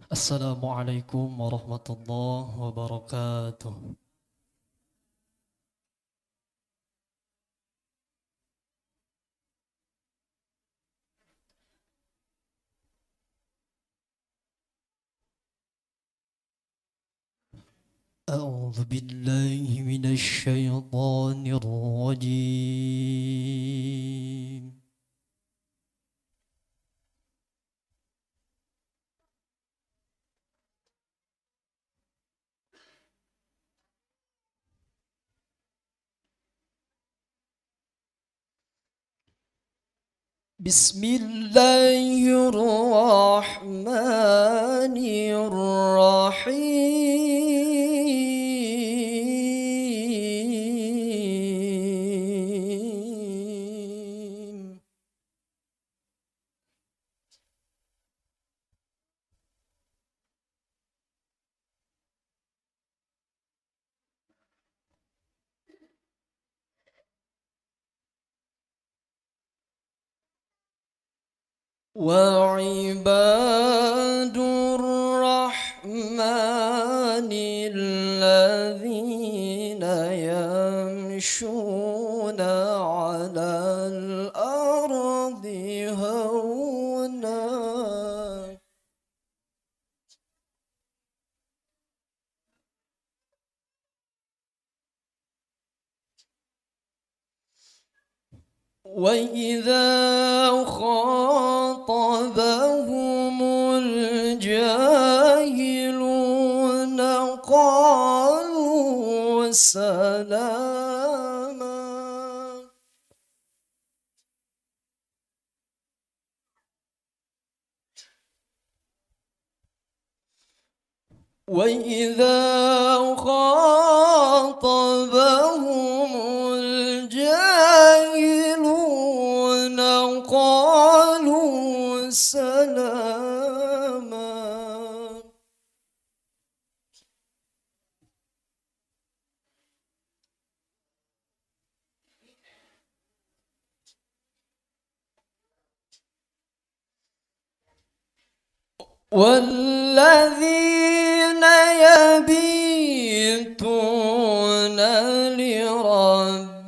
Assalamualaikum warahmatullahi wabarakatuh. أعوذ بالله من الشيطان الرجيم. بسم الله الرحمن الرحيم. وعباد الرحمن الذين يمشون على الأرض هونا وإذا خاطبهم الجاهلون قالوا سلاما. وإذا خاطبهم الجاهلون قالوا سلاما. والذين يبيتون لربهم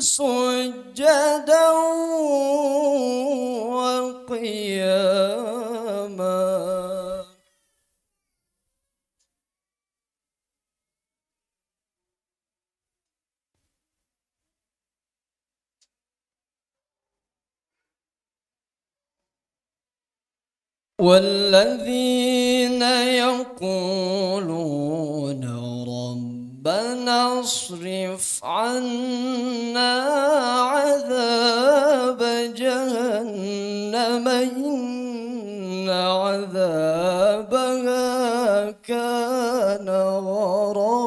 سجدا وقياما. والذين يقولون ربنا اصرف عنا عذاب جهنم إن عذابها كان غراما.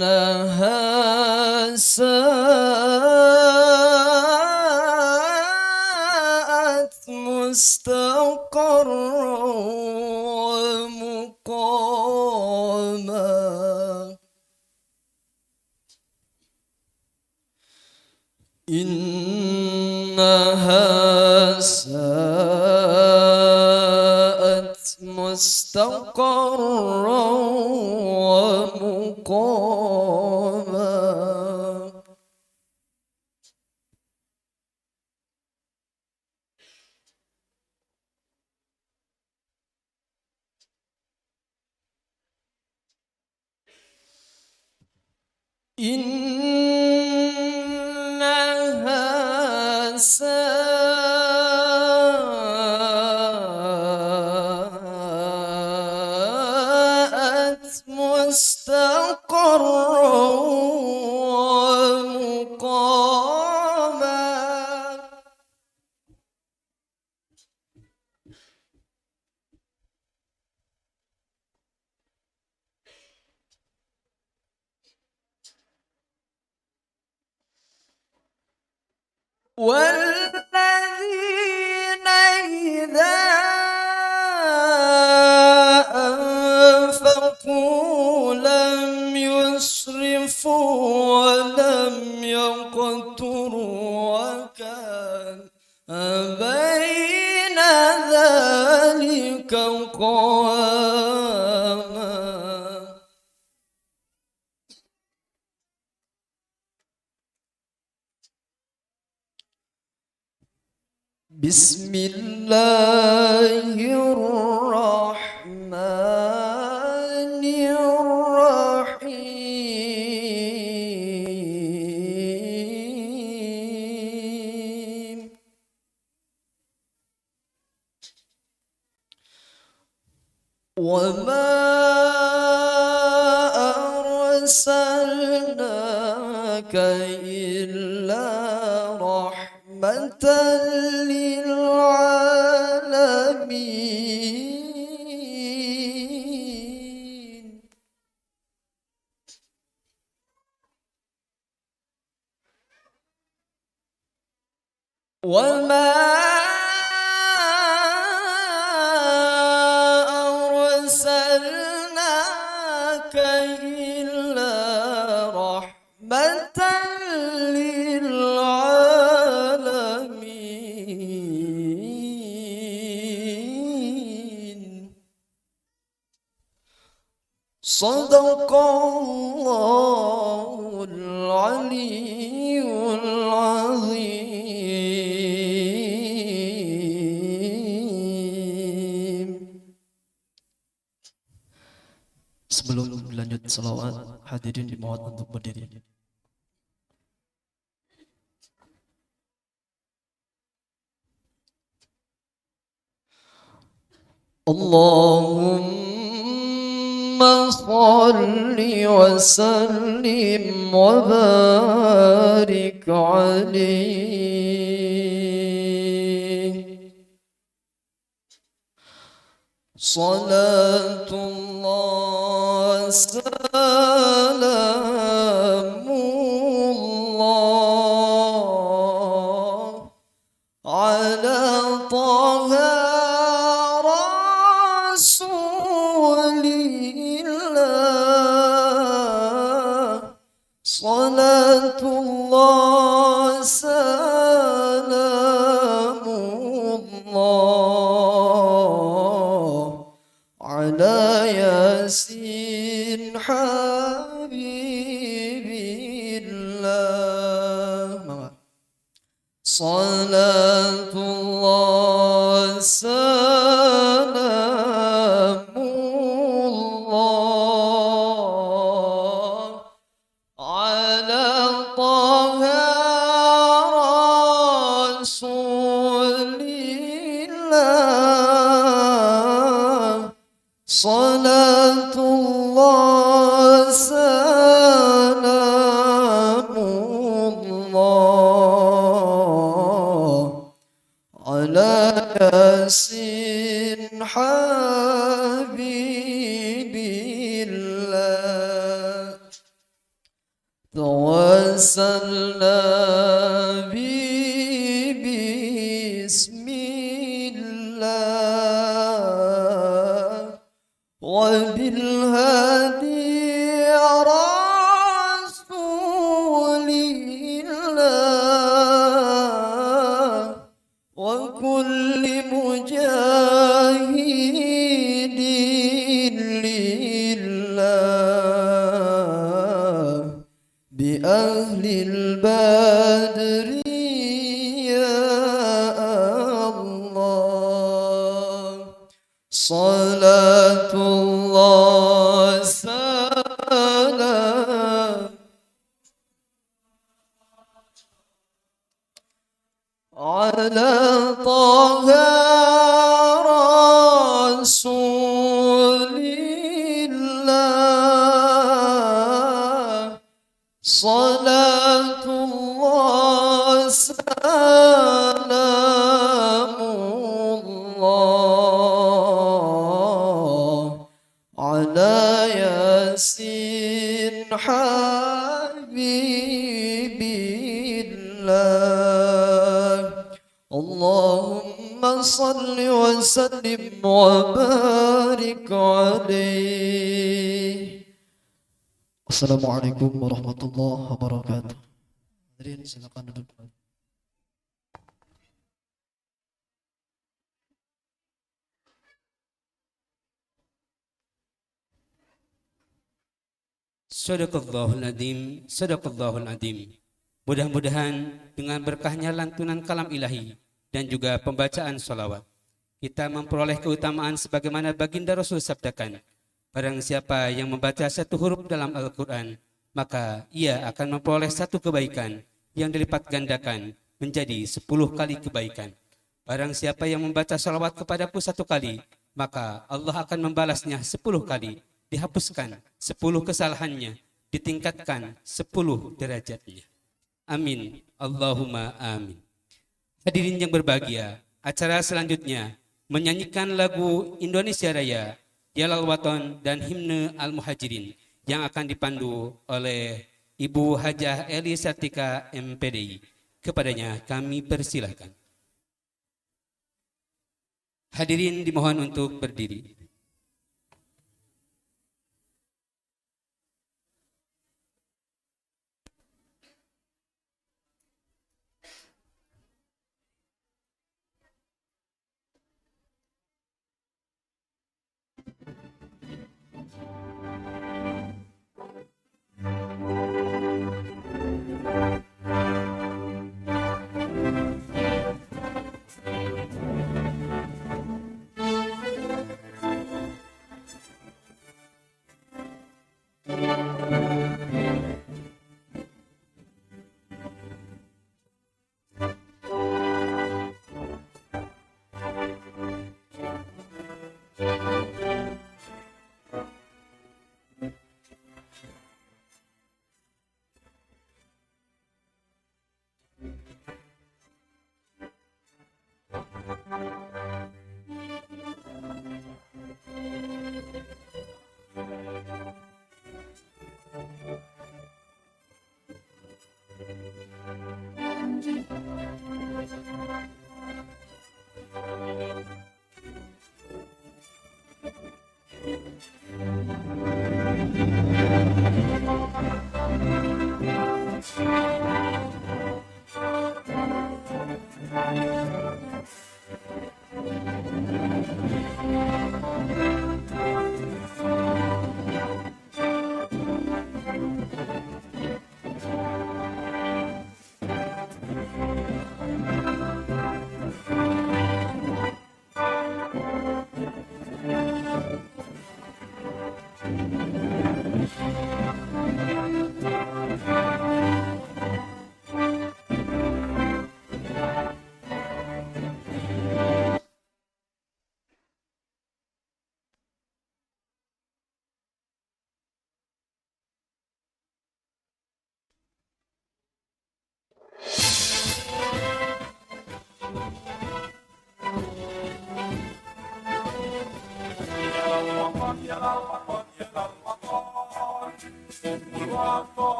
إنها ساءت مستقرا ومقاما. إنها ساءت مستقرا ومقاما. إنها ساءت مستقرا ومقاما. والذين يقتر وكان بين ذلك قواما بسم الله الرحمن الرحيم وما أرسلناك إلا رحمة للعالمين وما أرسلناك إلا رحمة للعالمين صدق الله العلي العظيم. Sebelum lanjut salawat, hadirin dimohon untuk berdiri. Allahumma salli wa sallim wa barik alaihi. Salatullah salamullah ala taha rasulillah. Salatullah salamullah ala yasin habibillah. Salatullah salamullah ala taha rasulillah. Salatullah salamullah ala yasin habibillah. Tawassalna bismillah wa bilhadi rasulillah wa kulli mujahidin lillah bi ahlil badri ya Allah. Salatullah salam ala taha rasulillah. Salatullah salamullah ala yasin habibillah. Allahumma salli wa sallim wa barik alaihi. Assalamualaikum warahmatullahi wabarakatuh. Hadirin silakan duduk. Sadaqallahul Azim, Sadaqallahul Azim. Mudah-mudahan dengan berkahnya lantunan kalam ilahi dan juga pembacaan salawat, kita memperoleh keutamaan sebagaimana baginda Rasul sabdakan, barang siapa yang membaca satu huruf dalam Al-Quran, maka ia akan memperoleh satu kebaikan yang dilipat gandakan menjadi 10 kali kebaikan. Barang siapa yang membaca salawat kepadaku satu kali, maka Allah akan membalasnya 10 kali, dihapuskan 10 kesalahannya, ditingkatkan 10 derajatnya. Amin. Allahumma amin. Hadirin yang berbahagia, acara selanjutnya menyanyikan lagu Indonesia Raya, Jalal Waton dan himne Al-Muhajirin yang akan dipandu oleh Ibu Hajah Eli Sartika MPDI. Kepadanya kami persilahkan. Hadirin dimohon untuk berdiri.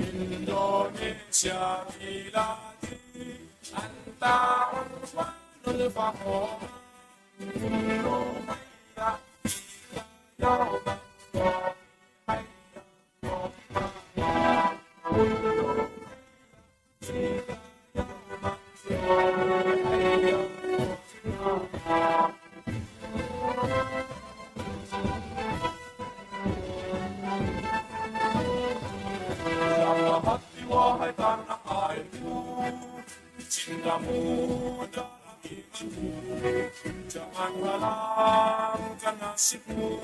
Indonesia miladi anta urwanul fakhor Rumaiya yawma wahai tanah airku, cintamu dalam imanku, jangan halangkan nasibmu,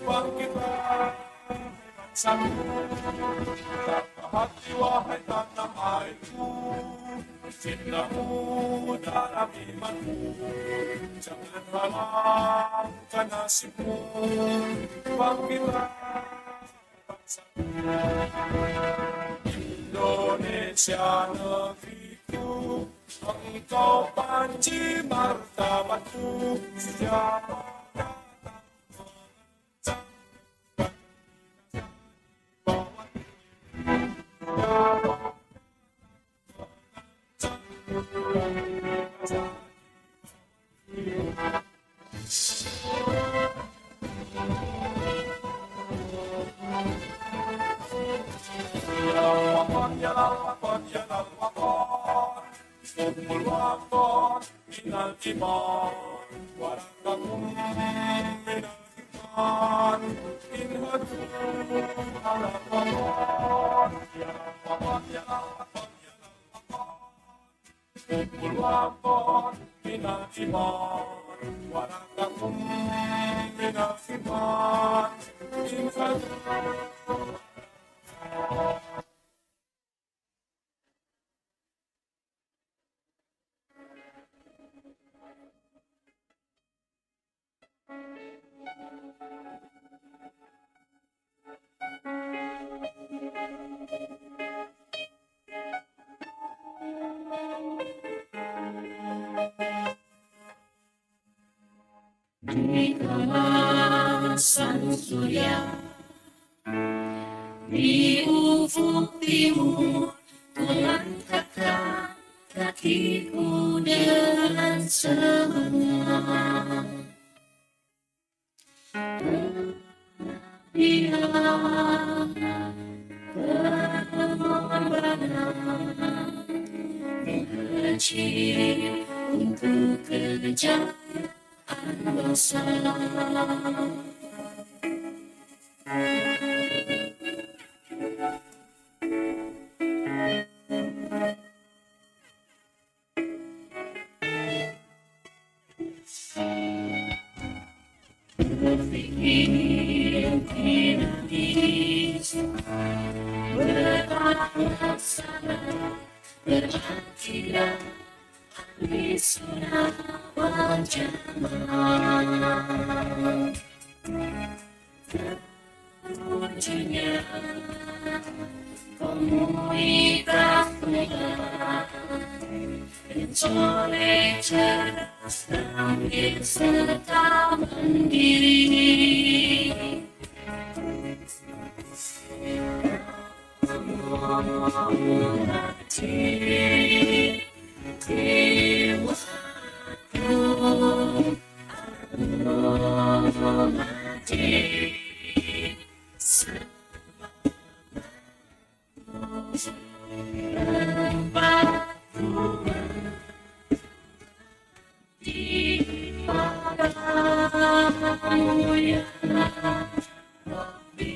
bangkitlah bangsaku, jaga hati wahai tanah airku, cintamu dalam imanku, jangan halangkan nasibmu, bangkitlah bangsaku. Indonesia negeriku, Engkau panci martabatku, siapa datang mencapai bawah ya lalakon, ya lalakon, Ummul Waqon, minal iman, warakakum minal iman, in hadu ala qamar, ya lalakon, ya lalakon, ya lalakon, Ummul Waqon, minal iman, warakakum minal iman, in hadu. Di kemasan surya, di ufuk timur, kulangkahkan kakiku dengan semangat. Dia pengorbanan kecil untuk kejayaan bangsa. Berpikir dinamis, beralasan, berakidah, alisuna wajah. Terwujudnya komunitas muda, soleh, cerdas, terampil, serta mandiri. Hati jiwaku, hati tempatku di padamu ya Rabbi.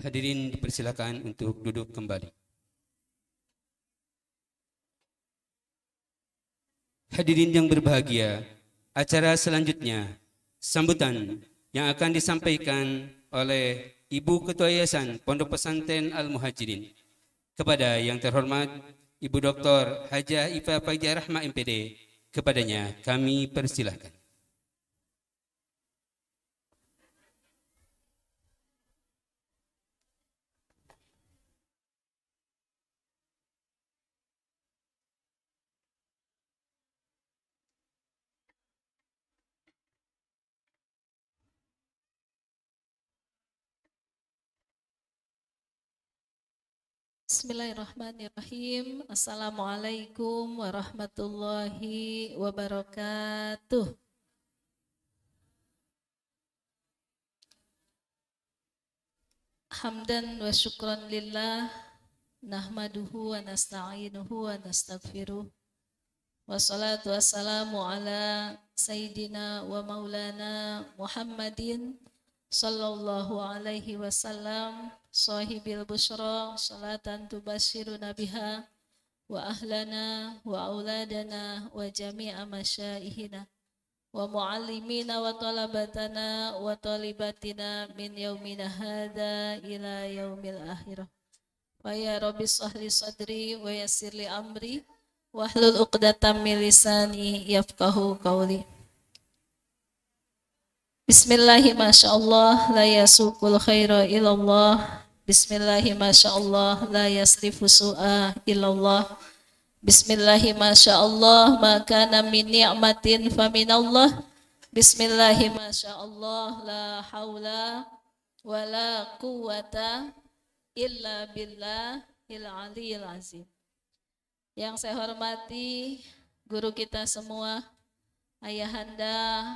Hadirin dipersilakan untuk duduk kembali. Hadirin yang berbahagia, acara selanjutnya sambutan yang akan disampaikan oleh Ibu Ketua Yayasan Pondok Pesantren Al-Muhajirin kepada yang terhormat Ibu Dr. Hajah Ifa Faizah Rahma MPD. Kepadanya kami persilahkan. Bismillahirrahmanirrahim. Assalamualaikum warahmatullahi wabarakatuh. Hamdan wa syukran lillah, nahmaduhu wa nasta'inuhu wa nastaghfiruh. Wassalatu wassalamu ala sayyidina wa maulana Muhammadin sallallahu alaihi wasallam, sahibil busyra, salatan tubashiruna biha wa ahlana wa auladana wa jami'a masyaihina wa muallimina wa talabatana wa talibatina min yaumina hadha ila yaumil akhirah. Wa ya rabbi sahli sadri wa yassirli amri wahlul uqdatam min lisani yafqahu qawli. Bismillahi masyaallah la yasukul khaira ilallah. Bismillahi masyaallah la yasrifu su'a ilallah. Bismillahi masyaallah ma kana min ni'matin faminallah. Bismillahi masyaallah la haula wala quwwata illa billahil aliyil azim. Yang saya hormati guru kita semua, ayahanda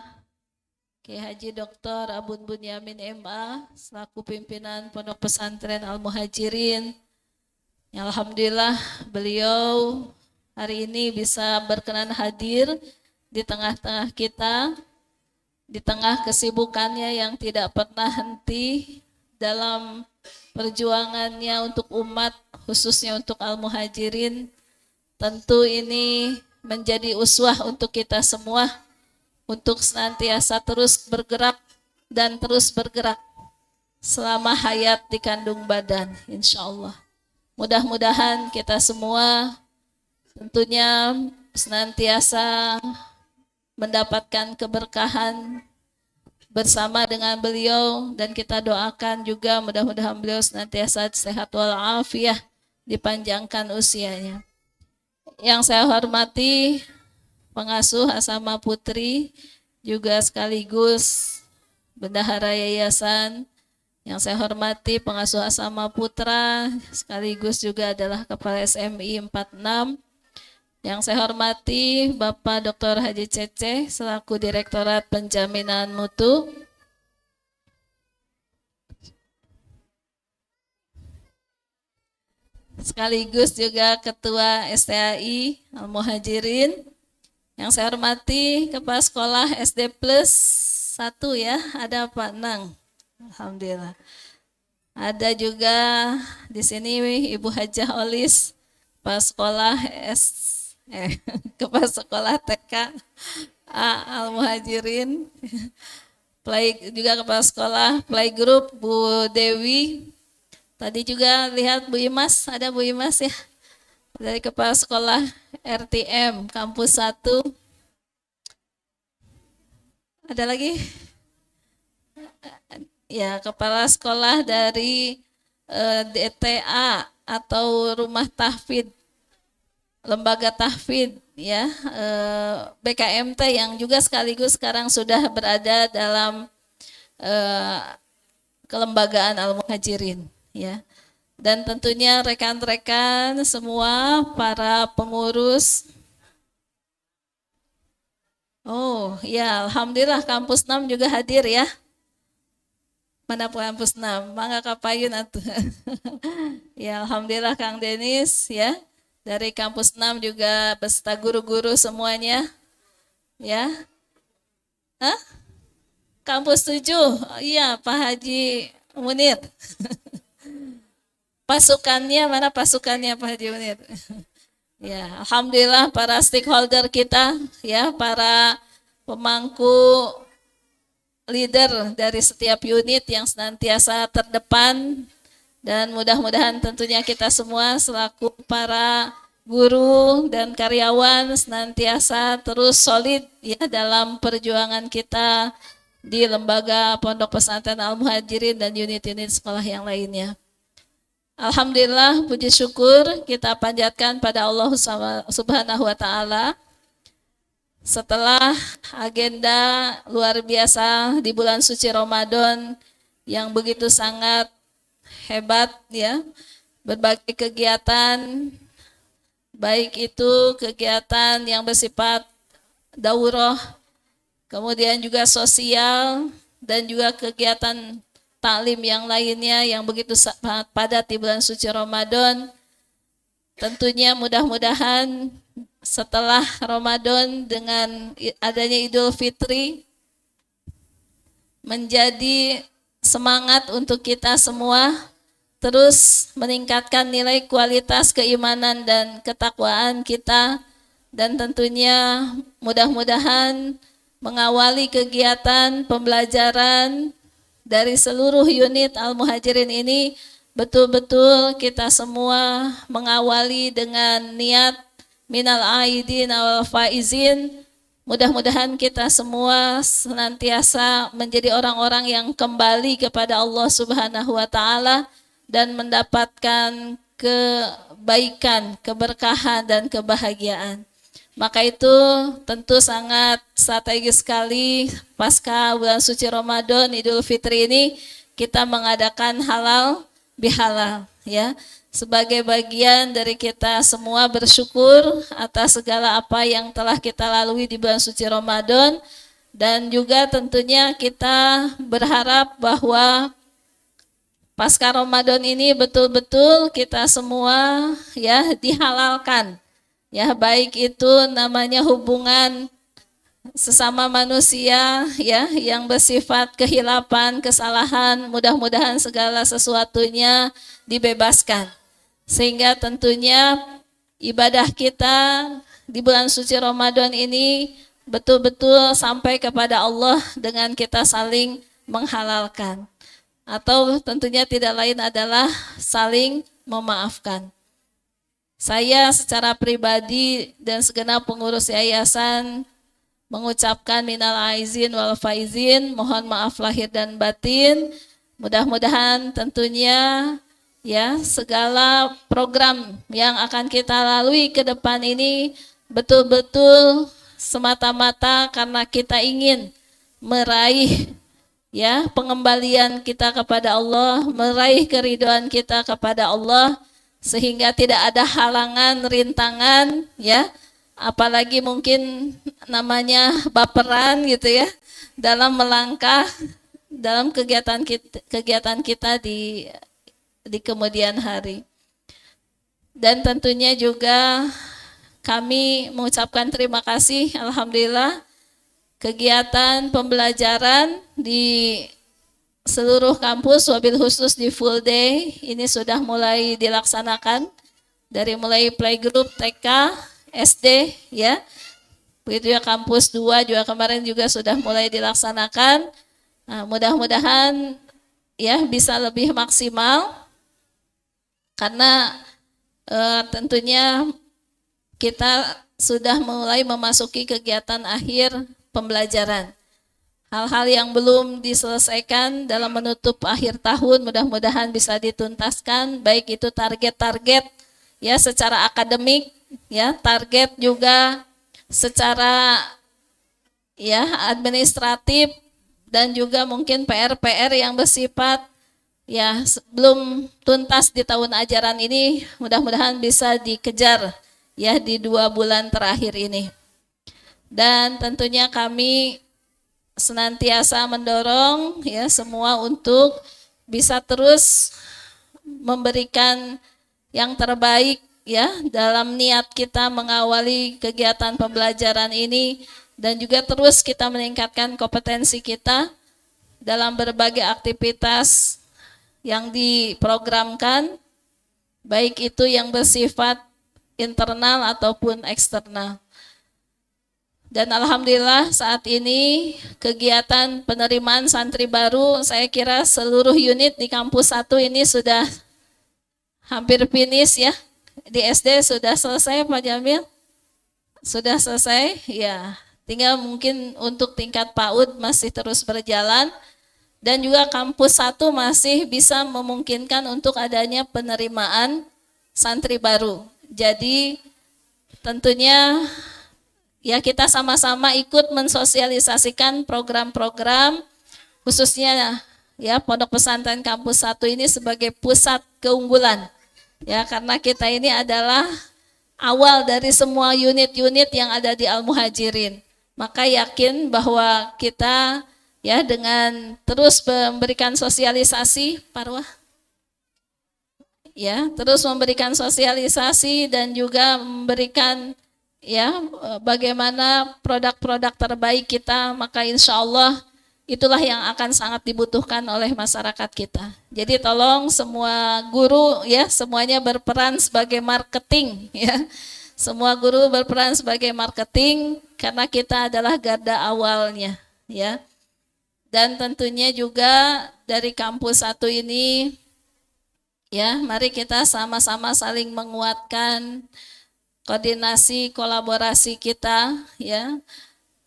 Kiai Haji Dr. Abun Bunyamin MA selaku pimpinan Pondok Pesantren Al-Muhajirin. Alhamdulillah beliau hari ini bisa berkenan hadir di tengah-tengah kita, di tengah kesibukannya yang tidak pernah henti dalam perjuangannya untuk umat, khususnya untuk Al-Muhajirin. Tentu ini menjadi uswah untuk kita semua, untuk senantiasa terus bergerak dan terus bergerak selama hayat di kandung badan, insya Allah. Mudah-mudahan kita semua tentunya senantiasa mendapatkan keberkahan bersama dengan beliau, dan kita doakan juga mudah-mudahan beliau senantiasa sehat walafiat, dipanjangkan usianya. Yang saya hormati pengasuh Asama Putri, juga sekaligus bendahara yayasan. Yang saya hormati pengasuh Asama Putra, sekaligus juga adalah Kepala SMI 46. Yang saya hormati Bapak Dr. Haji Cece selaku Direktorat Penjaminan Mutu. Sekaligus juga Ketua STAI Al-Muhajirin. Yang saya hormati Kepala Sekolah SD Plus 1 ya, ada Pak Nang. Alhamdulillah. Ada juga di sini Ibu Hajah Olis, Kepala Sekolah Kepala Sekolah TK Al-Muhajirin. Juga Kepala Sekolah Playgroup Bu Dewi. Tadi juga lihat Bu Imas, ada Bu Imas ya. Dari Kepala Sekolah RTM Kampus 1. Ada lagi? Ya, Kepala Sekolah dari DTA atau Rumah Tahfidz, Lembaga Tahfidz ya, BKMT yang juga sekaligus sekarang sudah berada dalam kelembagaan Al-Muhajirin ya. Dan tentunya rekan-rekan semua, para pengurus. Oh ya, Alhamdulillah Kampus 6 juga hadir ya. Mana Kampus 6? Mangga kapayun atuh. Ya, Alhamdulillah Kang Denis ya. Dari Kampus 6 juga beserta guru-guru semuanya. Ya. Hah? Kampus 7. Iya, Pak Haji Munir. Pasukannya, mana pasukannya Pak Haji Munir? Ya, alhamdulillah para stakeholder kita ya, para pemangku leader dari setiap unit yang senantiasa terdepan, dan mudah-mudahan tentunya kita semua selaku para guru dan karyawan senantiasa terus solid ya dalam perjuangan kita di lembaga Pondok Pesantren Al-Muhajirin dan unit-unit sekolah yang lainnya. Alhamdulillah, puji syukur kita panjatkan pada Allah Subhanahu wa Ta'ala. Setelah agenda luar biasa di bulan suci Ramadan yang begitu sangat hebat ya, berbagai kegiatan, baik itu kegiatan yang bersifat daurah, kemudian juga sosial, dan juga kegiatan taklim yang lainnya yang begitu sangat padat di bulan suci Ramadan. Tentunya mudah-mudahan setelah Ramadan dengan adanya Idul Fitri menjadi semangat untuk kita semua terus meningkatkan nilai kualitas keimanan dan ketakwaan kita, dan tentunya mudah-mudahan mengawali kegiatan pembelajaran dari seluruh unit Al-Muhajirin ini betul-betul kita semua mengawali dengan niat minal aidin wal faizin. Mudah-mudahan kita semua senantiasa menjadi orang-orang yang kembali kepada Allah Subhanahu wa taala dan mendapatkan kebaikan, keberkahan dan kebahagiaan. Maka itu tentu sangat strategis sekali pasca bulan suci Ramadan Idul Fitri ini kita mengadakan halal bihalal, ya, sebagai bagian dari kita semua bersyukur atas segala apa yang telah kita lalui di bulan suci Ramadan, dan juga tentunya kita berharap bahwa pasca Ramadan ini betul-betul kita semua ya dihalalkan, ya, baik itu namanya hubungan sesama manusia ya yang bersifat kehilapan, kesalahan, mudah-mudahan segala sesuatunya dibebaskan. Sehingga tentunya ibadah kita di bulan suci Ramadan ini betul-betul sampai kepada Allah dengan kita saling menghalalkan. Atau tentunya tidak lain adalah saling memaafkan. Saya secara pribadi dan segenap pengurus yayasan mengucapkan minal aizin wal faizin, mohon maaf lahir dan batin. Mudah-mudahan tentunya ya segala program yang akan kita lalui ke depan ini betul-betul semata-mata karena kita ingin meraih ya pengembalian kita kepada Allah, meraih keridhaan kita kepada Allah, sehingga tidak ada halangan, rintangan ya, apalagi mungkin namanya baperan gitu ya dalam melangkah dalam kegiatan kita di kemudian hari. Dan tentunya juga kami mengucapkan terima kasih, alhamdulillah, kegiatan pembelajaran di seluruh kampus, wabil khusus di full day ini sudah mulai dilaksanakan dari mulai playgroup TK, SD ya. Begitu ya kampus 2 juga kemarin juga sudah mulai dilaksanakan. Nah, mudah-mudahan ya bisa lebih maksimal karena tentunya kita sudah mulai memasuki kegiatan akhir pembelajaran. Hal-hal yang belum diselesaikan dalam menutup akhir tahun mudah-mudahan bisa dituntaskan, baik itu target-target ya secara akademik ya, target juga secara ya administratif, dan juga mungkin PR-PR yang bersifat ya belum tuntas di tahun ajaran ini mudah-mudahan bisa dikejar ya di 2 bulan terakhir ini. Dan tentunya kami senantiasa mendorong ya semua untuk bisa terus memberikan yang terbaik ya dalam niat kita mengawali kegiatan pembelajaran ini, dan juga terus kita meningkatkan kompetensi kita dalam berbagai aktivitas yang diprogramkan, baik itu yang bersifat internal ataupun eksternal. Dan alhamdulillah saat ini kegiatan penerimaan santri baru, saya kira seluruh unit di kampus 1 ini sudah hampir finish ya. Di SD sudah selesai Pak Jamil? Sudah selesai? Ya, tinggal mungkin untuk tingkat PAUD masih terus berjalan. Dan juga kampus 1 masih bisa memungkinkan untuk adanya penerimaan santri baru. Jadi tentunya ya kita sama-sama ikut mensosialisasikan program-program khususnya ya Pondok Pesantren Kampus 1 ini sebagai pusat keunggulan Ya, karena kita ini adalah awal dari semua unit-unit yang ada di Al-Muhajirin. Maka yakin bahwa kita ya dengan terus memberikan sosialisasi, Parwah, ya, terus memberikan sosialisasi dan juga memberikan ya bagaimana produk-produk terbaik kita, maka insya Allah itulah yang akan sangat dibutuhkan oleh masyarakat kita. Jadi tolong semua guru ya semuanya berperan sebagai marketing ya. Semua guru berperan sebagai marketing karena kita adalah garda awalnya ya. Dan tentunya juga dari kampus 1 ini ya, mari kita sama-sama saling menguatkan koordinasi kolaborasi kita ya.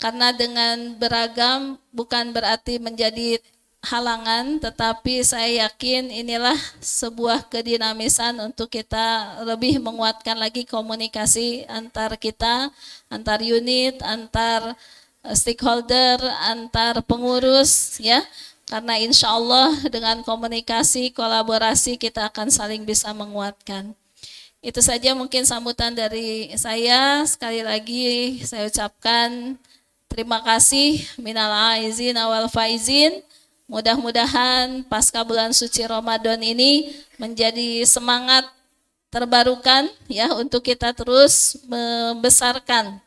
Karena dengan beragam bukan berarti menjadi halangan, tetapi saya yakin inilah sebuah kedinamisan untuk kita lebih menguatkan lagi komunikasi antar kita, antar unit, antar stakeholder, antar pengurus ya. Karena insya Allah dengan komunikasi, kolaborasi kita akan saling bisa menguatkan. Itu saja mungkin sambutan dari saya. Sekali lagi saya ucapkan terima kasih minal aizin wal faizin. Mudah-mudahan pasca bulan suci Ramadan ini menjadi semangat terbarukan ya untuk kita terus membesarkan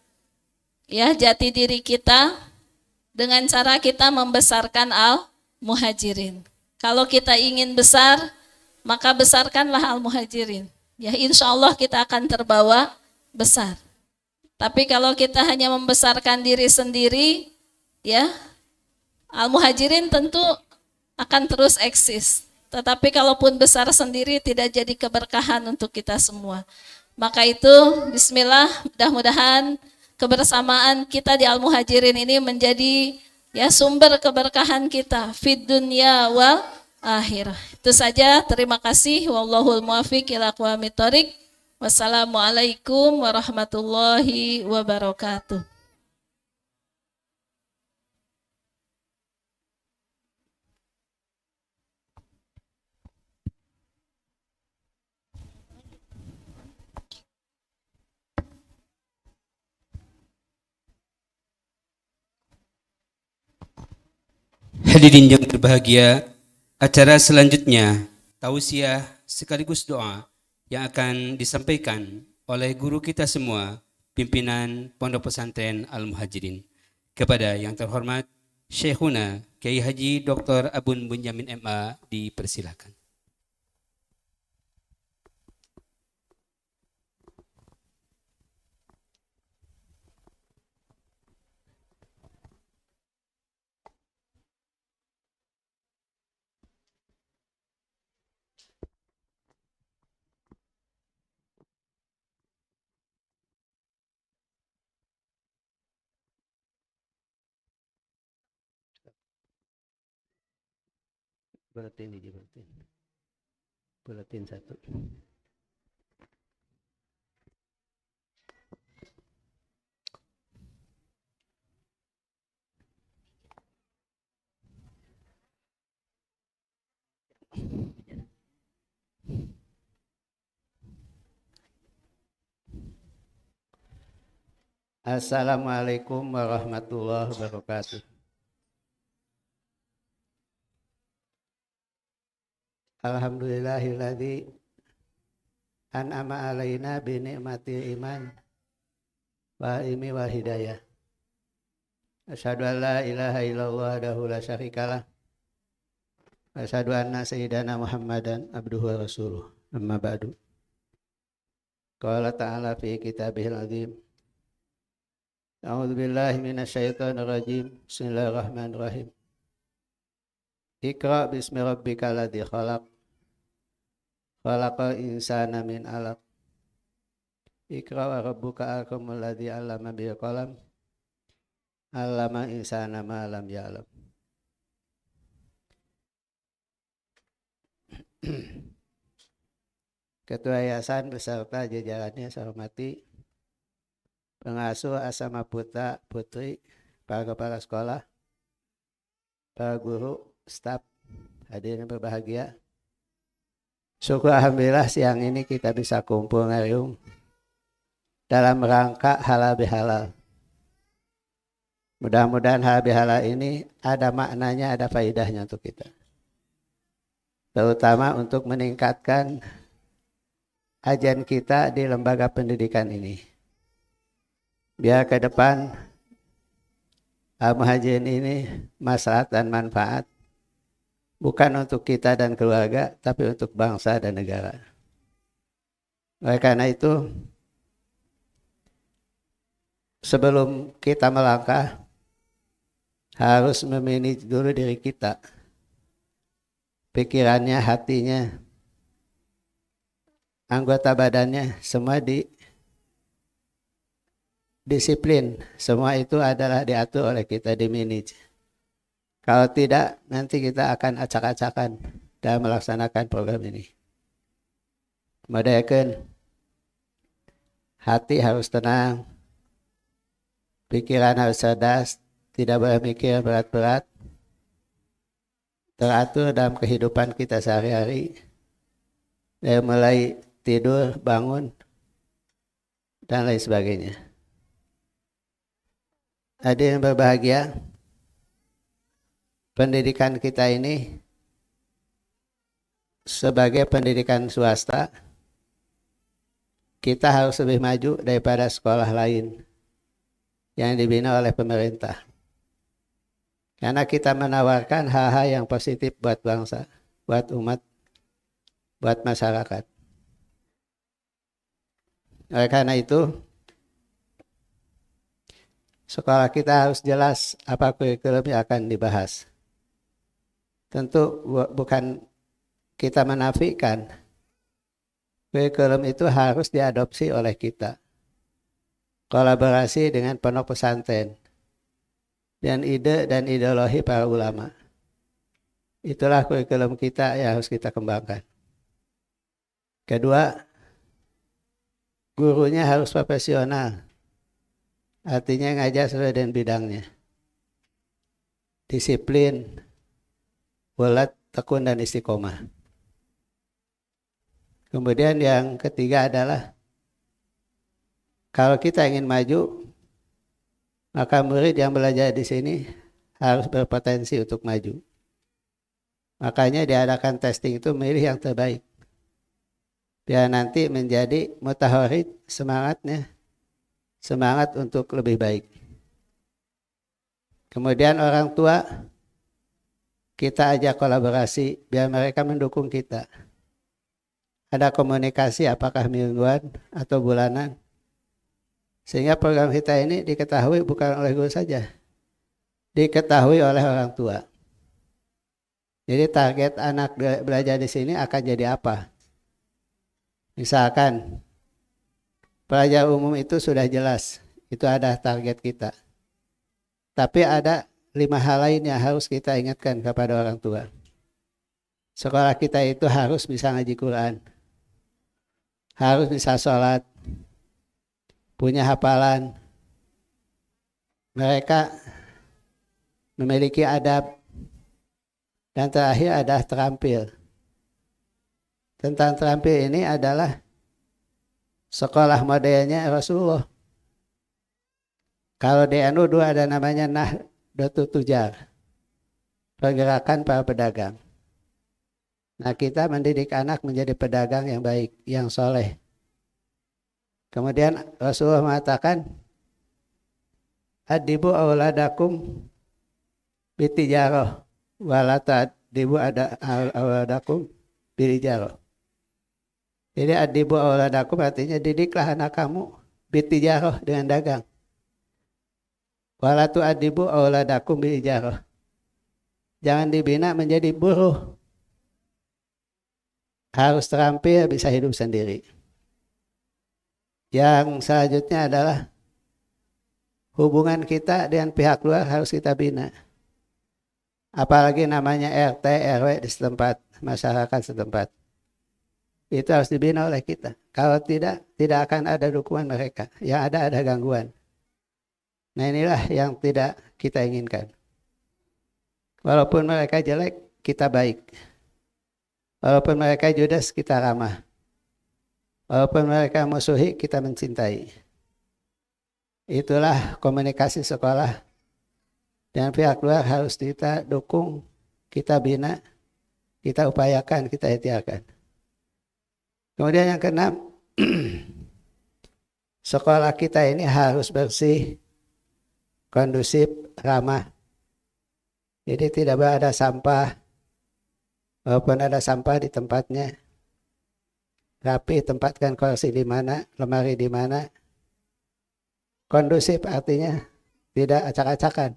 ya jati diri kita dengan cara kita membesarkan Al-Muhajirin. Kalau kita ingin besar, maka besarkanlah Al-Muhajirin. Ya insya Allah kita akan terbawa besar. Tapi kalau kita hanya membesarkan diri sendiri, ya, Al-Muhajirin tentu akan terus eksis. Tetapi kalaupun besar sendiri tidak jadi keberkahan untuk kita semua. Maka itu, bismillah, mudah-mudahan kebersamaan kita di Al-Muhajirin ini menjadi ya sumber keberkahan kita fid dunya wal akhirah. Itu saja, terima kasih. Wallahul muwaffiq ila aqwamit thoriq. Wassalamualaikum warahmatullahi wabarakatuh. Hadirin yang berbahagia, acara selanjutnya tausiah sekaligus doa yang akan disampaikan oleh guru kita semua, pimpinan Pondok Pesantren Al-Muhajirin. Kepada yang terhormat Syekhuna Kiai Haji Dr. Abun Bunyamin MA dipersilakan. Buletin satu. Assalamualaikum warahmatullahi wabarakatuh. Alhamdulillahilladzi an'ama alaina bi ni'matil iman wa ilmi wal hidayah. Asyhadu an la ilaha illallah wahdahu la syarikalah. Asyhadu anna sayyidana Muhammadan abduhu wa rasuluh. Amma ba'du. Qala ta'ala fi kitabihil azim. A'udzu billahi minasyaitonir rajim. Bismillahirrahmanirrahim. Iqra bismi rabbikal ladzi khalaq. Khalaqal insana min 'alaq. Iqra wa rabbuka akramul ladzi 'allama bil qalam. 'Allama insana ma lam ya'lam. Ketua Yayasan beserta jajarannya saya hormati pengasuh Asama Putra Putri, para kepala sekolah, para guru, staf, hadirin yang berbahagia. Syukur alhamdulillah siang ini kita bisa kumpul ngariung dalam rangka halal bihalal. Mudah-mudahan halal bihalal ini ada maknanya, ada faedahnya untuk kita. Terutama untuk meningkatkan ajian kita di lembaga pendidikan ini. Biar ke depan muhajin ini maslahat dan manfaat bukan untuk kita dan keluarga, tapi untuk bangsa dan negara. Oleh karena itu, sebelum kita melangkah, harus memanage dulu diri kita. Pikirannya, hatinya, anggota badannya, semua disiplin. Semua itu adalah diatur oleh kita, dimanage. Kalau tidak, nanti kita akan acak-acakan dalam melaksanakan program ini. Kemudian, hati harus tenang, pikiran harus cerdas, tidak boleh mikir berat-berat, teratur dalam kehidupan kita sehari-hari, dari mulai tidur, bangun, dan lain sebagainya. Hadirin berbahagia, pendidikan kita ini sebagai pendidikan swasta, kita harus lebih maju daripada sekolah lain yang dibina oleh pemerintah. Karena kita menawarkan hal-hal yang positif buat bangsa, buat umat, buat masyarakat. Oleh karena itu, sekolah kita harus jelas apa kurikulum yang akan dibahas. Tentu bukan kita menafikan, kurikulum itu harus diadopsi oleh kita. Kolaborasi dengan pondok pesantren dan ide dan ideologi para ulama. Itulah kurikulum kita yang harus kita kembangkan. Kedua, gurunya harus profesional. Artinya ngajar sesuai dengan bidangnya. Disiplin, bulat, tekun, dan istiqomah. Kemudian yang ketiga adalah kalau kita ingin maju, maka murid yang belajar di sini harus berpotensi untuk maju. Makanya diadakan testing itu milih yang terbaik. Biar nanti menjadi mutahorid semangatnya, semangat untuk lebih baik. Kemudian orang tua, kita ajak kolaborasi biar mereka mendukung kita. Ada komunikasi apakah mingguan atau bulanan. Sehingga program kita ini diketahui bukan oleh guru saja, diketahui oleh orang tua. Jadi target anak belajar di sini akan jadi apa? Misalkan pelajar umum itu sudah jelas, itu ada target kita. Tapi ada 5 hal lain yang harus kita ingatkan kepada orang tua. Sekolah kita itu harus bisa ngaji Quran, harus bisa sholat, punya hafalan, mereka memiliki adab, dan terakhir ada terampil. Tentang terampil ini adalah sekolah modelnya Rasulullah. Kalau di NU dulu ada namanya Nahdlatul Tujar, pergerakan para pedagang. Nah, kita mendidik anak menjadi pedagang yang baik, yang soleh. Kemudian Rasulullah mengatakan, adibu auladakum bitijarah wala ta'dibu auladakum bilijarah. Jadi adibu auladakum artinya didiklah anak kamu bitijarah dengan dagang. Wala ta'dibu auladakum bilijarah. Jangan dibina menjadi buruh. Harus terampil bisa hidup sendiri. Yang selanjutnya adalah hubungan kita dengan pihak luar harus kita bina. Apalagi namanya RT, RW di setempat, masyarakat setempat. Itu harus dibina oleh kita. Kalau tidak akan ada dukungan mereka. Yang ada gangguan. Nah, inilah yang tidak kita inginkan. Walaupun mereka jelek, kita baik. Walaupun mereka judes, kita ramah. Walaupun mereka musuhi, kita mencintai. Itulah komunikasi sekolah. Dan pihak luar harus kita dukung, kita bina, kita upayakan, kita ikhtiarkan. Kemudian yang keenam, sekolah kita ini harus bersih, kondusif, ramah. Jadi tidak boleh ada sampah. Walaupun ada sampah di tempatnya, rapi, tempatkan kursi di mana, lemari di mana. Kondusif artinya tidak acak-acakan.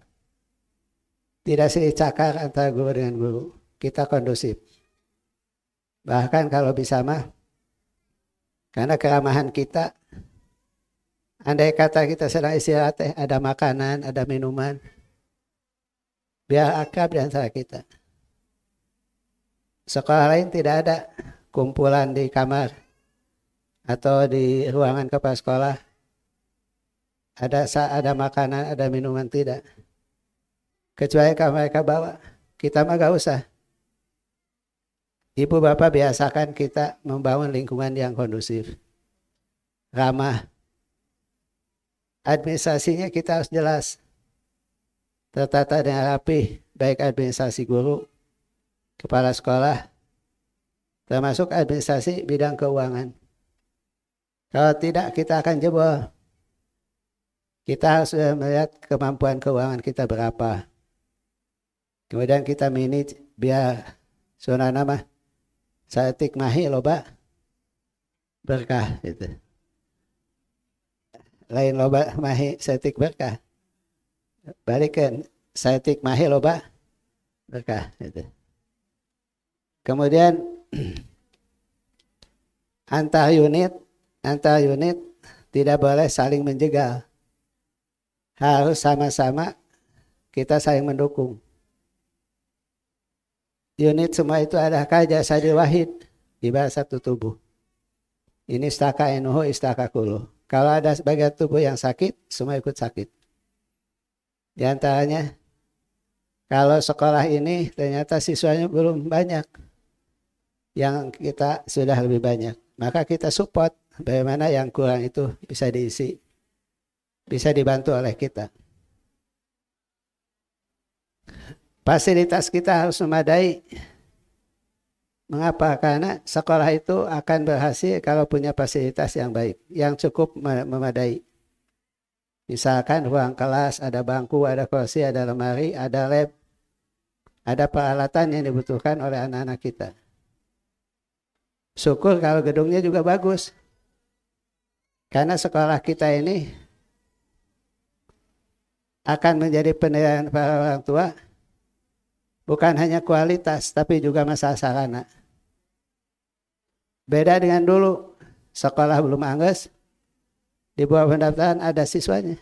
Tidak silih cakar antara guru dengan guru. Kita kondusif. Bahkan kalau bisa mah, karena keramahan kita, andai kata kita sedang istirahat, ada makanan, ada minuman, biar akrab di antara kita. Sekolah lain tidak ada kumpulan di kamar atau di ruangan kepala sekolah. Ada makanan, ada minuman, tidak. Kecuali kalau mereka bawa, kita mah gak usah. Ibu bapak biasakan kita membangun lingkungan yang kondusif, ramah. Administrasinya kita harus jelas, tertata dengan rapi, baik administrasi guru, kepala sekolah, termasuk administrasi bidang keuangan. Kalau tidak, kita akan jebol. Kita harus melihat kemampuan keuangan kita berapa. Kemudian kita manage biar sunana mah saeutik mahi loba berkah gitu. Lain loba mahi saeutik berkah. Balikan saeutik mahi loba berkah gitu. Kemudian antar unit tidak boleh saling menjegal. Harus sama-sama kita saling mendukung. Unit semua itu adalah jasadil wahid, ibarat satu tubuh. Ini istaka enuhu istaka kulu. Kalau ada sebagian tubuh yang sakit, semua ikut sakit. Di antaranya, kalau sekolah ini ternyata siswanya belum banyak, yang kita sudah lebih banyak. Maka kita support bagaimana yang kurang itu bisa diisi, bisa dibantu oleh kita. Fasilitas kita harus memadai. Mengapa? Karena sekolah itu akan berhasil kalau punya fasilitas yang baik, yang cukup memadai. Misalkan ruang kelas, ada bangku, ada kursi, ada lemari, ada lab, ada peralatan yang dibutuhkan oleh anak-anak kita. Syukur kalau gedungnya juga bagus. Karena sekolah kita ini akan menjadi penilaian para orang tua, bukan hanya kualitas, tapi juga masalah sarana. Beda dengan dulu, sekolah belum angges, di bawah pendaftaran ada siswanya.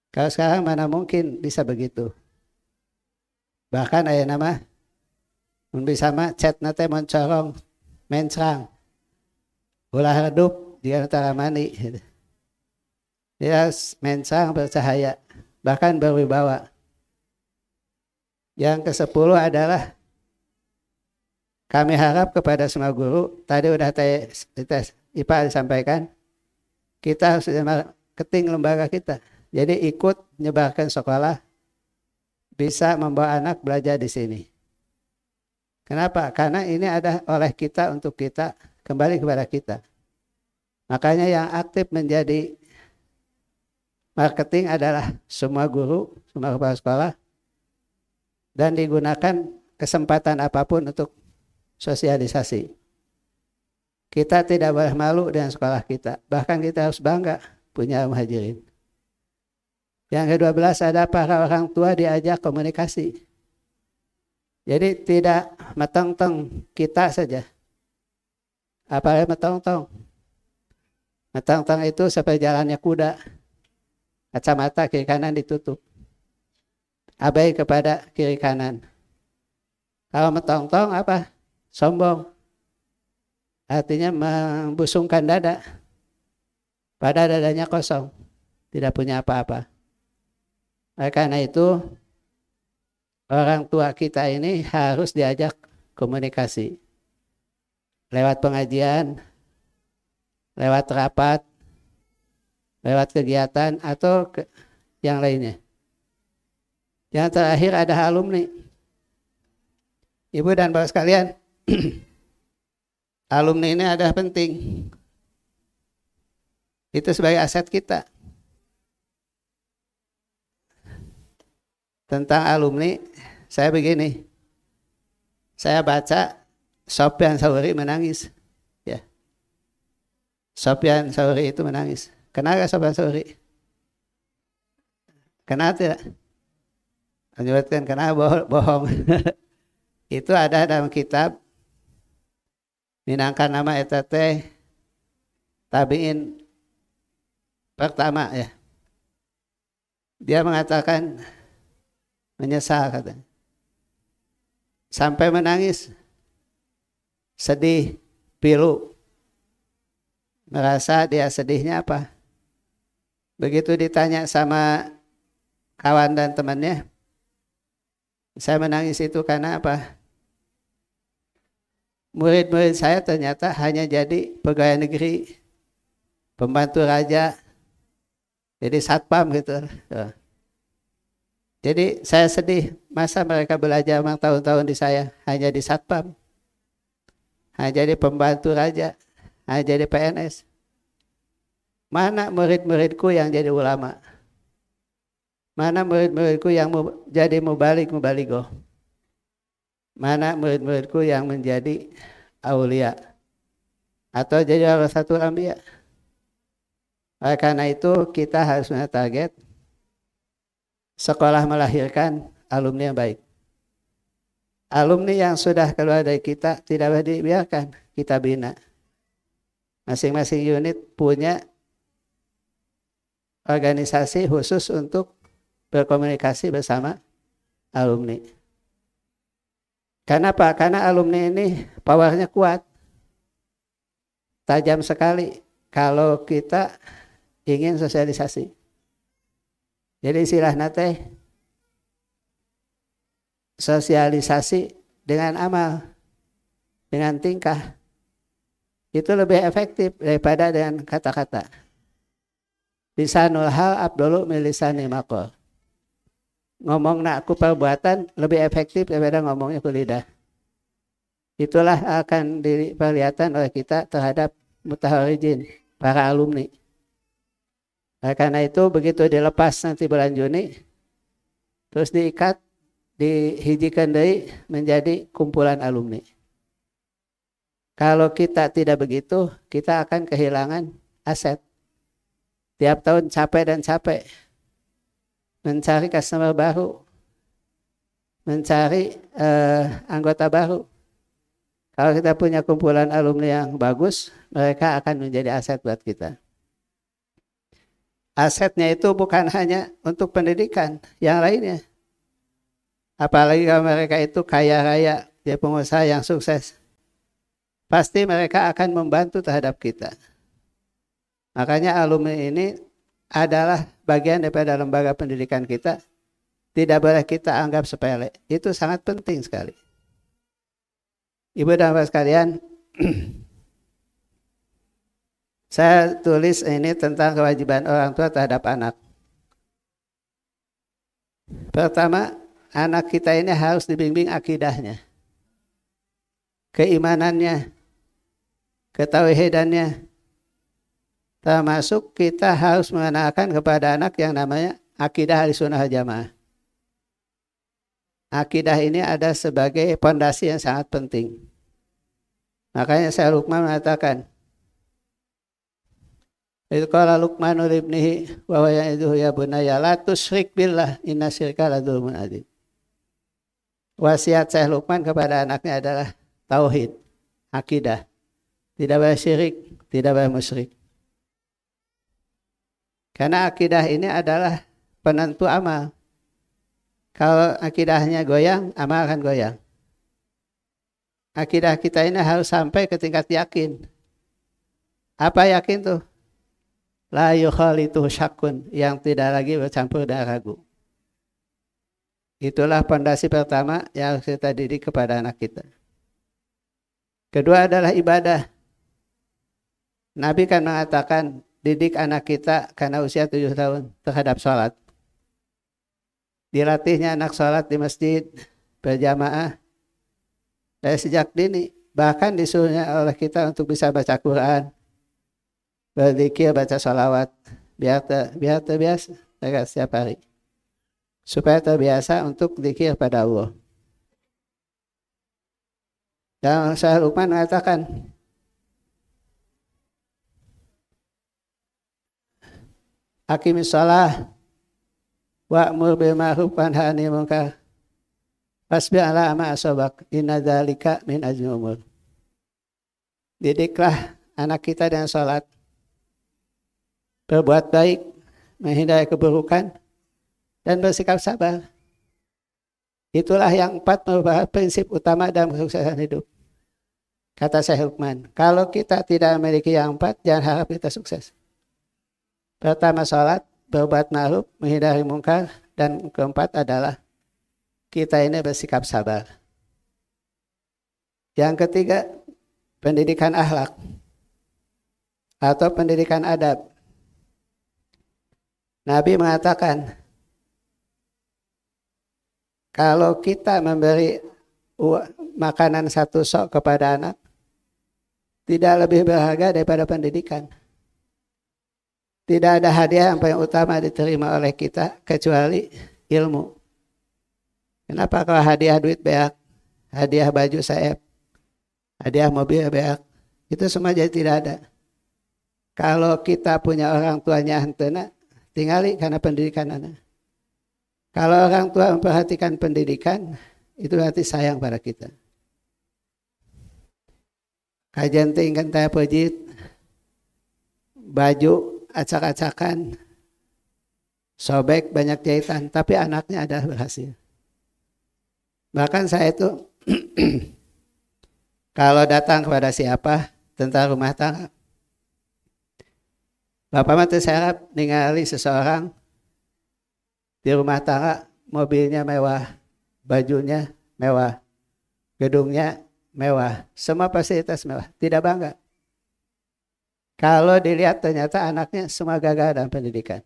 Kalau sekarang mana mungkin bisa begitu. Bahkan ada nama, bisa mah chat nate mencorong, mencrang, ulah redup di antara mani. Dia mencrang bercahaya, bahkan berwibawa. Yang ke-10 adalah kami harap kepada semua guru, tadi udah tes IPA disampaikan, kita harus marketing lembaga kita. Jadi ikut menyebarkan sekolah, bisa membawa anak belajar di sini. Kenapa? Karena ini ada oleh kita untuk kita, kembali kepada kita. Makanya yang aktif menjadi marketing adalah semua guru, semua kepala sekolah, dan digunakan kesempatan apapun untuk sosialisasi. Kita tidak boleh malu dengan sekolah kita. Bahkan kita harus bangga punya muhajirin. Yang ke-12 ada para orang tua diajak komunikasi. Jadi tidak metong-tong kita saja. Apalagi metong-tong. Metong-tong itu seperti jalannya kuda. Kacamata kiri kanan ditutup. Abai kepada kiri kanan. Kalau metong-tong apa? Sombong. Artinya membusungkan dada. Pada dadanya kosong. Tidak punya apa-apa. Karena itu orang tua kita ini harus diajak komunikasi. Lewat pengajian, lewat rapat, lewat kegiatan, atau yang lainnya. Yang terakhir ada alumni. Ibu dan bapak sekalian, alumni ini adalah penting. Itu sebagai aset kita. Tentang alumni, saya begini. Saya baca Sofyan Sauri menangis. Ya. Sofyan Sauri itu menangis. Kenapa Sofyan Sauri? Kenapa tidak? Menyebutkan kenapa bohong. Itu ada dalam kitab minangkan nama eta teh tabiin pertama ya. Dia mengatakan menyesal katanya. Sampai menangis. Sedih, pilu. Merasa dia sedihnya apa? Begitu ditanya sama kawan dan temannya, saya menangis itu karena apa? Murid-murid saya ternyata hanya jadi pegawai negeri, pembantu raja, jadi satpam gitu. Jadi saya sedih, masa mereka belajar tahun-tahun di saya hanya di satpam, hanya jadi pembantu raja, hanya jadi PNS. Mana murid-muridku yang jadi ulama? Mana murid-muridku yang jadi mubalik-mubaligoh? Mana murid-muridku yang menjadi aulia? Atau jadi warasatul anbiya? Oleh karena itu kita harus punya target sekolah melahirkan alumni yang baik. Alumni yang sudah keluar dari kita tidak boleh dibiarkan, kita bina. Masing-masing unit punya organisasi khusus untuk berkomunikasi bersama alumni. Kenapa? Karena alumni ini powernya kuat, tajam sekali kalau kita ingin sosialisasi. Jadi istilah nate sosialisasi dengan amal, dengan tingkah, itu lebih efektif daripada dengan kata-kata. Lisanul hal abdulu min lisani maqal. Ngomong nak ku perbuatan lebih efektif daripada ngomongnya ku lidah. Itulah akan diperlihatkan oleh kita terhadap mutaharijin, para alumni. Karena itu begitu dilepas nanti bulan Juni, terus diikat, dihijikan deui menjadi kumpulan alumni. Kalau kita tidak begitu, kita akan kehilangan aset. Tiap tahun capek dan capek mencari customer baru, mencari anggota baru. Kalau kita punya kumpulan alumni yang bagus, mereka akan menjadi aset buat kita. Asetnya itu bukan hanya untuk pendidikan, yang lainnya. Apalagi kalau mereka itu kaya raya, dia pengusaha yang sukses. Pasti mereka akan membantu terhadap kita. Makanya alumni ini adalah bagian daripada lembaga pendidikan kita. Tidak boleh kita anggap sepele. Itu sangat penting sekali. Ibu dan bapak sekalian, saya tulis ini tentang kewajiban orang tua terhadap anak. Pertama, anak kita ini harus dibimbing akidahnya, keimanannya, ketauhidannya. Termasuk kita harus mengenalkan kepada anak yang namanya akidah Ahlussunnah wal Jamaah. Akidah ini ada sebagai pondasi yang sangat penting. Makanya saya Luqman mengatakan, itu qala Luqmanu libnihi wa huwa ya'iduhu ya bunayya la tusyrik billah inna syirka la dzulmun adzim. Wasiat saya Luqman kepada anaknya adalah tauhid, akidah. Tidak boleh syirik, tidak boleh musyrik. Karena akidah ini adalah penentu amal. Kalau akidahnya goyang, amal akan goyang. Akidah kita ini harus sampai ke tingkat yakin. Apa yakin tuh? La yukhalitu syakkun, yang tidak lagi bercampur dengan ragu. Itulah pondasi pertama yang harus kita didik kepada anak kita. Kedua adalah ibadah. Nabi kan mengatakan, didik anak kita karena usia 7 tahun terhadap sholat. Dilatihnya anak sholat di masjid berjamaah dari sejak dini. Bahkan disuruhnya oleh kita untuk bisa baca Quran, berzikir, baca sholawat. Biar terbiasa setiap hari. Supaya terbiasa untuk zikir pada Allah. Dan Syekh Luqman mengatakan, aqimis shalah wa'mur bil ma'ruf wanha 'anil munkar wasbir 'ala ma asabak inna dzalika min ajmi umur. Didiklah anak kita dengan salat, berbuat baik, menghindari keburukan, dan bersikap sabar. Itulah yang 4 merupakan prinsip utama dalam kesuksesan hidup. Kata Syekh Luqman, kalau kita tidak memiliki yang 4, jangan harap kita sukses. Pertama salat, berbuat ma'ruf, menghindari mungkar, dan keempat adalah kita ini bersikap sabar. Yang ketiga, pendidikan akhlak atau pendidikan adab. Nabi mengatakan, kalau kita memberi makanan 1 sok kepada anak, tidak lebih berharga daripada pendidikan. Tidak ada hadiah yang paling utama diterima oleh kita kecuali ilmu. Kenapa? Kalau hadiah duit beak, hadiah baju saeb, hadiah mobil beak, itu semua jadi tidak ada. Kalau kita punya orang tuanya hentena, tinggali karena pendidikan anak. Kalau orang tua memperhatikan pendidikan, itu berarti sayang pada kita. Kajian tingkat taya pejit, baju acak-acakan, sobek banyak jahitan, tapi anaknya adalah berhasil. Bahkan saya itu kalau datang kepada siapa tentang rumah tangga, Bapak mati saya ningali seseorang di rumah tangga, mobilnya mewah, bajunya mewah, gedungnya mewah, semua fasilitas mewah, tidak bangga. Kalau dilihat ternyata anaknya semua gagal dalam pendidikan.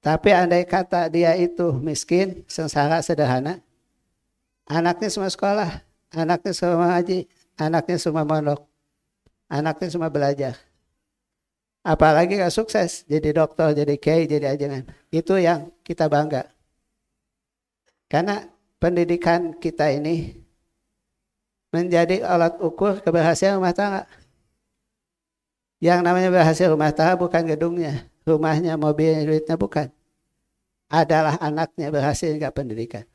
Tapi andai kata dia itu miskin, sengsara, sederhana, anaknya semua sekolah, anaknya semua ngaji, anaknya semua mondok, anaknya semua belajar. Apalagi kalau sukses, jadi dokter, jadi kiai, jadi ajangan. Itu yang kita bangga. Karena pendidikan kita ini menjadi alat ukur keberhasilan rumah tangga. Yang namanya berhasil rumah tangga bukan gedungnya, rumahnya, mobilnya, duitnya, bukan. Adalah anaknya berhasil enggak pendidikan.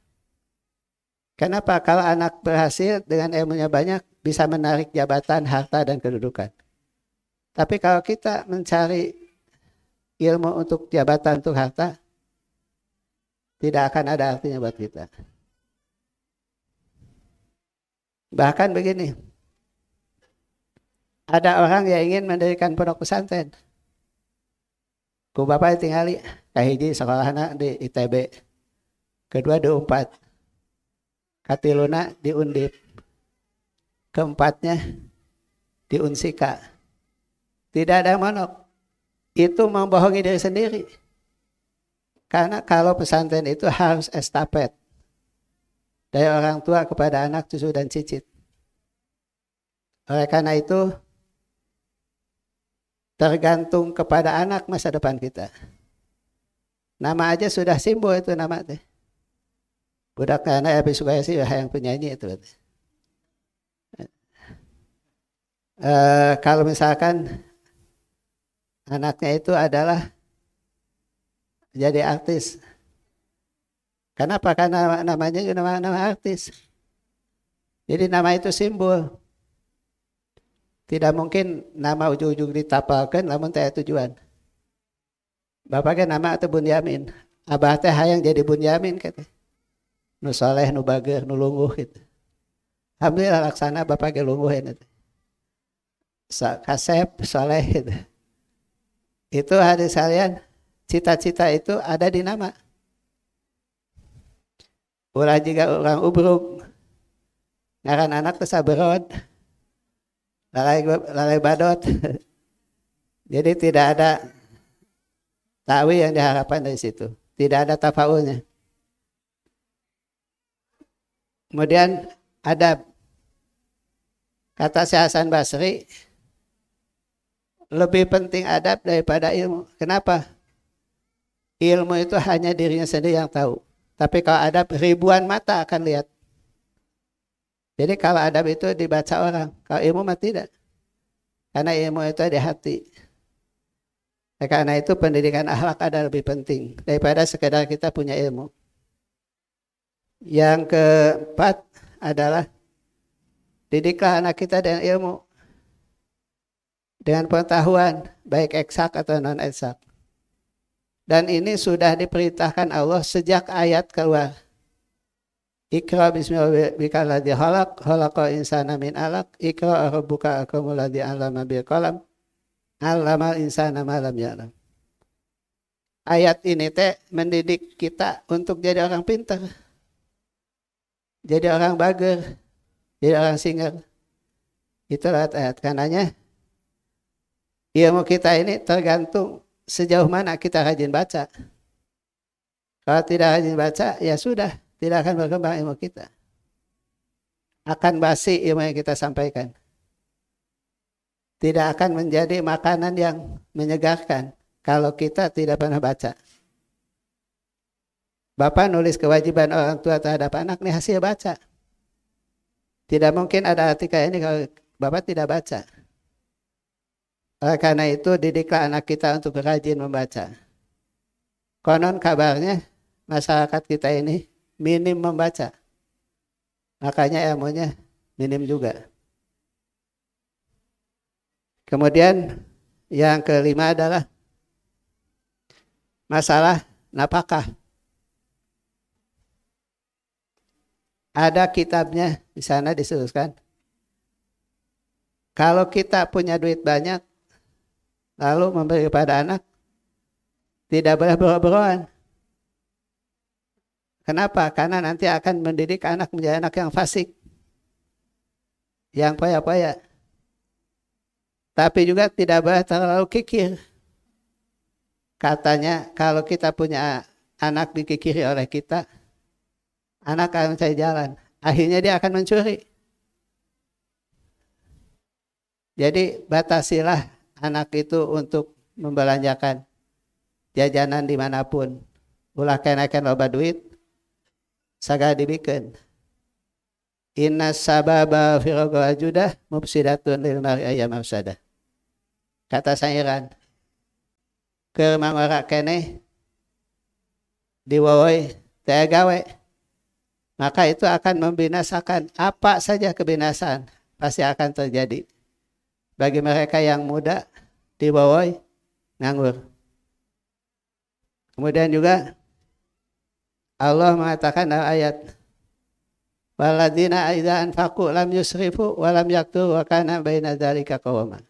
Kenapa? Kalau anak berhasil dengan ilmunya banyak, bisa menarik jabatan, harta, dan kedudukan. Tapi kalau kita mencari ilmu untuk jabatan, untuk harta, tidak akan ada artinya buat kita. Bahkan begini, ada orang yang ingin mendirikan pondok pesantren. Ku bapak tinggali, kahiji sekolahna di ITB, kedua di UNPAD, katiluna di Undip, keempatnya di Unsika. Tidak ada monok. Itu membohongi diri sendiri. Karena kalau pesantren itu harus estafet dari orang tua kepada anak, cucu, dan cicit. Oleh karena itu, tergantung kepada anak masa depan kita. Nama aja sudah simbol itu nama teh. Budak anak Abi Sukayasi yang penyanyi itu. Kalau misalkan anaknya itu adalah jadi artis. Kenapa? Karena namanya nama artis. Jadi nama itu simbol. Tidak mungkin nama ujung-ujung ditapalkan namun tidak tujuan. Bapaknya nama atau Bunyamin. Abah teh hayang jadi Bunyamin kata. Nu soleh, nu bager, nu lungguh gitu. Alhamdulillah laksana bapaknya lungguh ini. Kasep, soleh gitu. Itu hadis sekalian, cita-cita itu ada di nama. Ulah juga orang ubruk, ngaran anak teh saberod, lalai badot. Jadi tidak ada ta'wi yang diharapkan dari situ. Tidak ada tafaulnya. Kemudian adab. Kata Syekh Hasan Basri, lebih penting adab daripada ilmu. Kenapa? Ilmu itu hanya dirinya sendiri yang tahu. Tapi kalau adab, ribuan mata akan lihat. Jadi kalau adab itu dibaca orang. Kalau ilmu mah tidak. Karena ilmu itu di hati. Karena itu pendidikan akhlak ada lebih penting daripada sekedar kita punya ilmu. Yang keempat adalah didiklah anak kita dengan ilmu. Dengan pengetahuan, baik eksak atau non-eksak. Dan ini sudah diperintahkan Allah sejak ayat keluar. Iqra bismi rabbikal ladzi khalaq, khalaqal insana min 'alaq, iqra rabbuka akramul ladzi 'allama bil qalam, 'allamal insana ma lam ya'lam. Ayat ini teh mendidik kita untuk jadi orang pintar. Jadi orang bager, jadi orang singer. Itulah ayat. Karenanya ilmu kita ini tergantung sejauh mana kita rajin baca. Kalau tidak rajin baca, ya sudah, tidak akan berkembang ilmu kita. Akan basi ilmu yang kita sampaikan. Tidak akan menjadi makanan yang menyegarkan kalau kita tidak pernah baca. Bapak nulis kewajiban orang tua terhadap anak, ini hasil baca. Tidak mungkin ada artikel ini kalau Bapak tidak baca. Oleh karena itu didiklah anak kita untuk rajin membaca. Konon kabarnya masyarakat kita ini minim membaca. Makanya ilmunya minim juga. Kemudian yang kelima adalah masalah napakah. Ada kitabnya di sana disebutkan. Kalau kita punya duit banyak, lalu memberi kepada anak, tidak boleh berobrolan. Kenapa? Karena nanti akan mendidik anak menjadi anak yang fasik, yang poya-poya. Tapi juga tidak boleh terlalu kikir. Katanya kalau kita punya anak dikikiri oleh kita, anak akan mencari jalan. Akhirnya dia akan mencuri. Jadi batasilah anak itu untuk membelanjakan jajanan dimanapun. Ulah kenaikan loba duit, sagala dibikin. Inna sababa firagul ajudah mufsidatun lil mar'i ayyam mafsadah. Kata sairan, ke mangora keneh diwawai teu gawe, maka itu akan membinasakan apa saja kebinasaan pasti akan terjadi bagi mereka yang muda dibawai nganggur. Kemudian juga Allah mengatakan dalam ayat walladzina idza anfaqu lam yusrifu wa lam yaqtu wa kana baina dzalika qawama.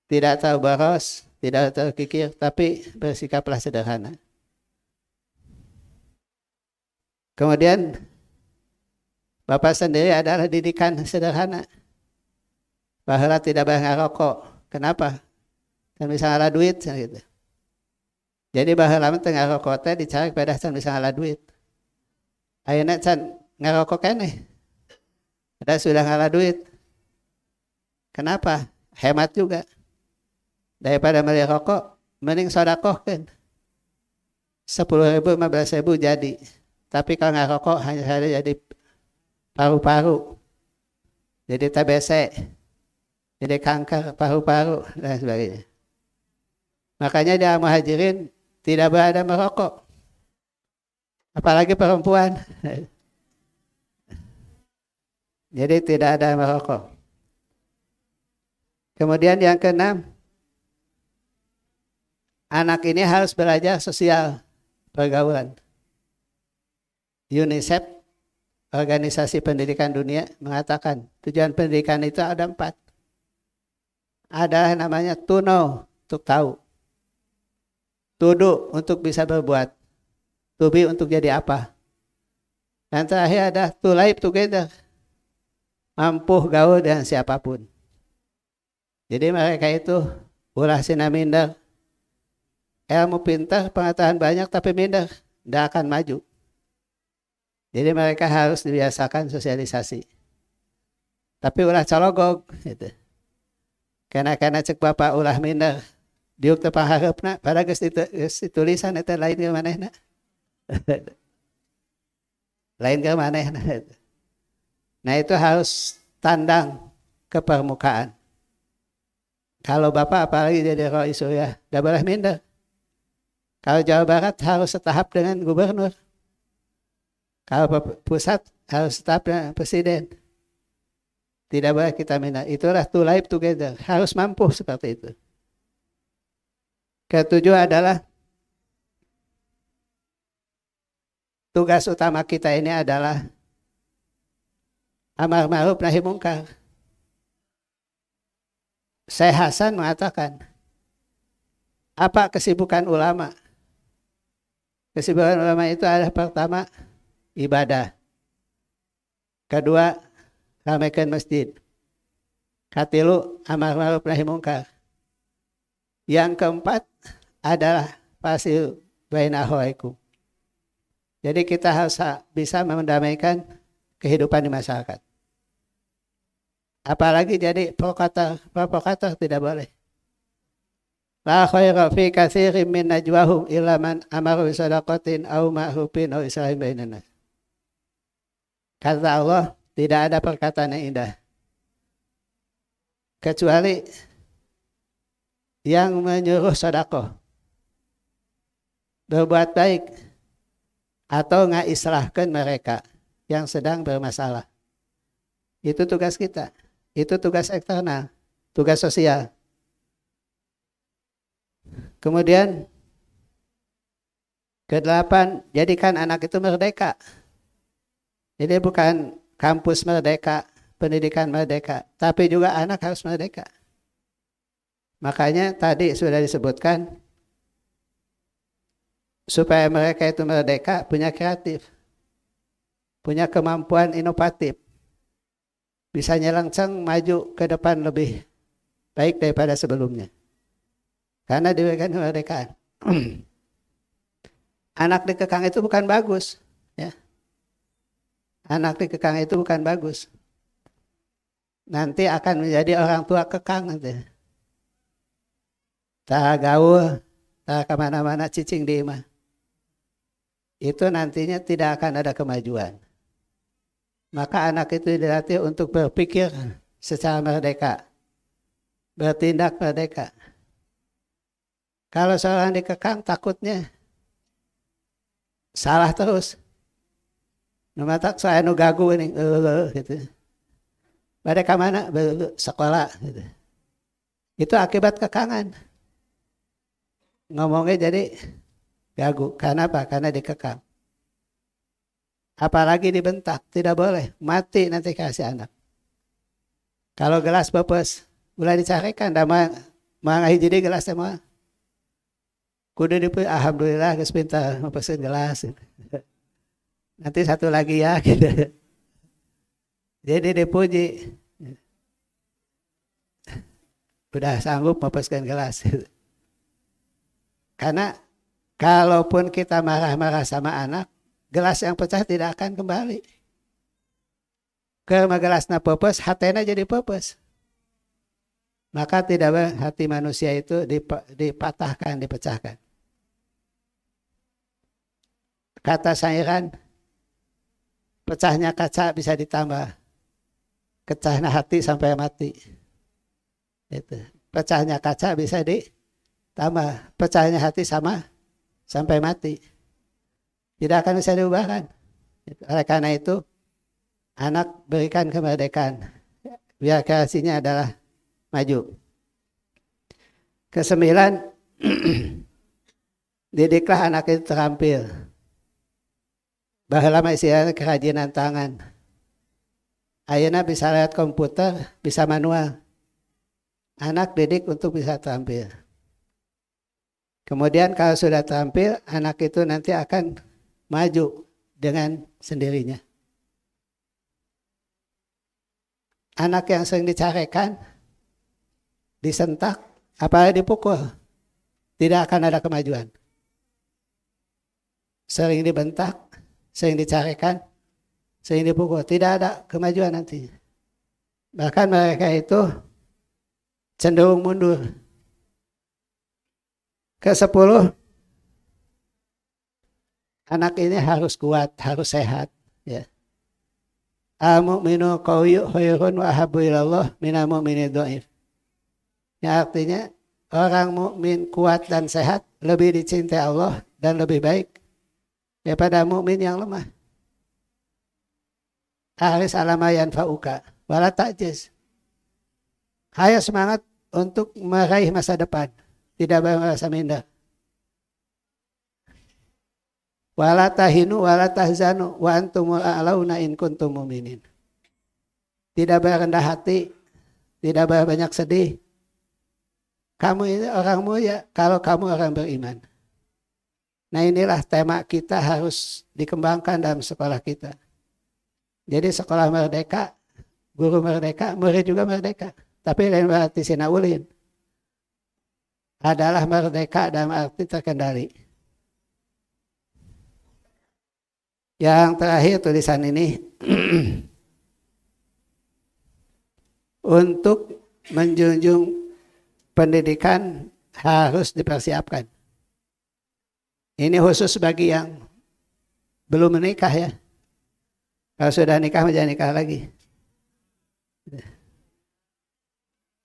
Tidak tahu boros, tidak tahu kikir, tapi bersikaplah sederhana. Kemudian Bapak sendiri adalah didikan sederhana. Bahwa tidak boleh ngerokok. Kenapa? Dan bisa ngalah duit gitu. Jadi bahwa tengah rokok teh dicari pada can bisa ngalah duit. Ayeuna can ngerokok keneh. Ada sudah ngalah duit. Kenapa? Hemat juga. Daripada beli rokok, mending sodakohkeun. 10.000, 15.000 jadi. Tapi kalau ngerokok hanya jadi paru-paru. Jadi TBC. Jadi kanker paru-paru dan sebagainya. Makanya di Muhajirin tidak boleh ada merokok. Apalagi perempuan. Jadi tidak ada merokok. Kemudian yang keenam, anak ini harus belajar sosial pergaulan. UNICEF, Organisasi Pendidikan Dunia, mengatakan tujuan pendidikan itu ada 4. Ada namanya to know, untuk tahu. To do, untuk bisa berbuat. To be, untuk jadi apa. Dan terakhir ada to live together, mampu gaul dengan siapapun. Jadi mereka itu ulah sina minder, ilmu pintar, pengetahuan banyak tapi minder, tidak akan maju. Jadi mereka harus dibiasakan sosialisasi. Tapi ulah cologog gitu. Karena cek bapak ulah minder, diuk teu pangharepna, pada geus ditulisan eta lain ke manehna. Lain ke manehna. Nah itu harus tandang ke permukaan. Kalau bapak apalagi jadi Rois Surya, tidak boleh minder. Kalau Jawa Barat harus setahap dengan gubernur. Kalau pusat harus setahap dengan presiden. Tidak boleh kita minder. Itulah to live together. Harus mampu seperti itu. Ketujuh adalah tugas utama kita ini adalah amar ma'ruf nahi mungkar. Syekh Hasan mengatakan, apa kesibukan ulama? Kesibukan ulama itu adalah pertama, ibadah. Kedua, ramaikan masjid. Katilu, amar ma'ruf nahi mungkar. Yang keempat adalah fasil baina akhwaikum. Jadi kita harus bisa mendamaikan kehidupan di masyarakat. Apalagi jadi provokator tidak boleh. La khaira fi katsirin min najwahum illa man amara bi shadaqatin aw ma'rufin aw islahin bainan nas. Kata Allah, tidak ada perkataan yang indah kecuali yang menyuruh sedekah, berbuat baik, atau ngaislahkan mereka yang sedang bermasalah. Itu tugas kita. Itu tugas eksternal, tugas sosial. Kemudian kedelapan, jadikan anak itu merdeka. Jadi bukan kampus merdeka, pendidikan merdeka, tapi juga anak harus merdeka. Makanya tadi sudah disebutkan, supaya mereka itu merdeka, punya kreatif, punya kemampuan inovatif, bisa nyelangsang maju ke depan lebih baik daripada sebelumnya. Karena diberikan kemerdekaan. Anak dikekang itu bukan bagus. Ya. Anak dikekang itu bukan bagus. Nanti akan menjadi orang tua kekang nanti. Tak gaul, tak kemana-mana cicing di imah. Itu nantinya tidak akan ada kemajuan. Maka anak itu dilatih untuk berpikir secara merdeka, bertindak merdeka. Kalau seorang dikekang, takutnya salah terus. Numatak saya nu gagu ini, gitu. Pada kemana? Sekolah. Gitu. Itu akibat kekangan. Ngomongnya jadi gagu. Karena apa? Karena dikekang. Apalagi dibentak, tidak boleh. Mati nanti kasih anak. Kalau gelas bepes, mulai dicarikan. Mangahi jadi gelas semua. Kudu dipuji, alhamdulillah geus pintar mepeskeun gelas. Nanti satu lagi ya gitu. Jadi dipuji. Udah sanggup mepeskeun gelas. Karena kalaupun kita marah-marah sama anak, gelas yang pecah tidak akan kembali. Ke gelasna pepes, hatena jadi pepes. Maka tidak hati manusia itu dipatahkan, dipecahkan. Kata syairan, pecahnya kaca bisa ditambah. Pecahnya hati sampai mati. Itu. Pecahnya kaca bisa ditambah. Pecahnya hati sama sampai mati. Tidak akan bisa diubahkan. Oleh karena itu, anak berikan kemerdekaan. Biar kreasinya adalah maju. Kesembilan, didiklah anak itu terampil. Baheula istilahna kerajinan tangan. Ayeuna bisa lihat komputer, bisa manual. Anak didik untuk bisa terampil. Kemudian kalau sudah terampil, anak itu nanti akan maju dengan sendirinya. anak yang sering dicarekan, disentak, apalagi dipukul, tidak akan ada kemajuan. Sering dibentak, sering dicarekan, sering dipukul, tidak ada kemajuan nantinya. Bahkan mereka itu cenderung mundur. Ke-10, anak ini harus kuat, harus sehat. Ya. Al-mu'minu qawiyyu khairun wa ahabbu ilallah minal mu'mini dhaif. Yang artinya orang mukmin kuat dan sehat lebih dicintai Allah dan lebih baik daripada mukmin yang lemah. Haris alama yanfa'uka wala ta'jiz. Hayo semangat untuk meraih masa depan, tidak merasa minder. Wala tahinu wala tahzanu wa antumul a'launa in kuntum mu'minin. Tidak berendah hati, tidak banyak sedih. Kamu ini orang mulia kalau kamu orang beriman. Nah, inilah tema kita harus dikembangkan dalam sekolah kita. Jadi sekolah merdeka, guru merdeka, murid juga merdeka. Tapi lain berarti sinaulin. Adalah merdeka dalam arti terkendali. Yang terakhir tulisan ini untuk menjunjung pendidikan harus dipersiapkan. Ini khusus bagi yang belum menikah ya. Kalau sudah nikah jangan nikah lagi.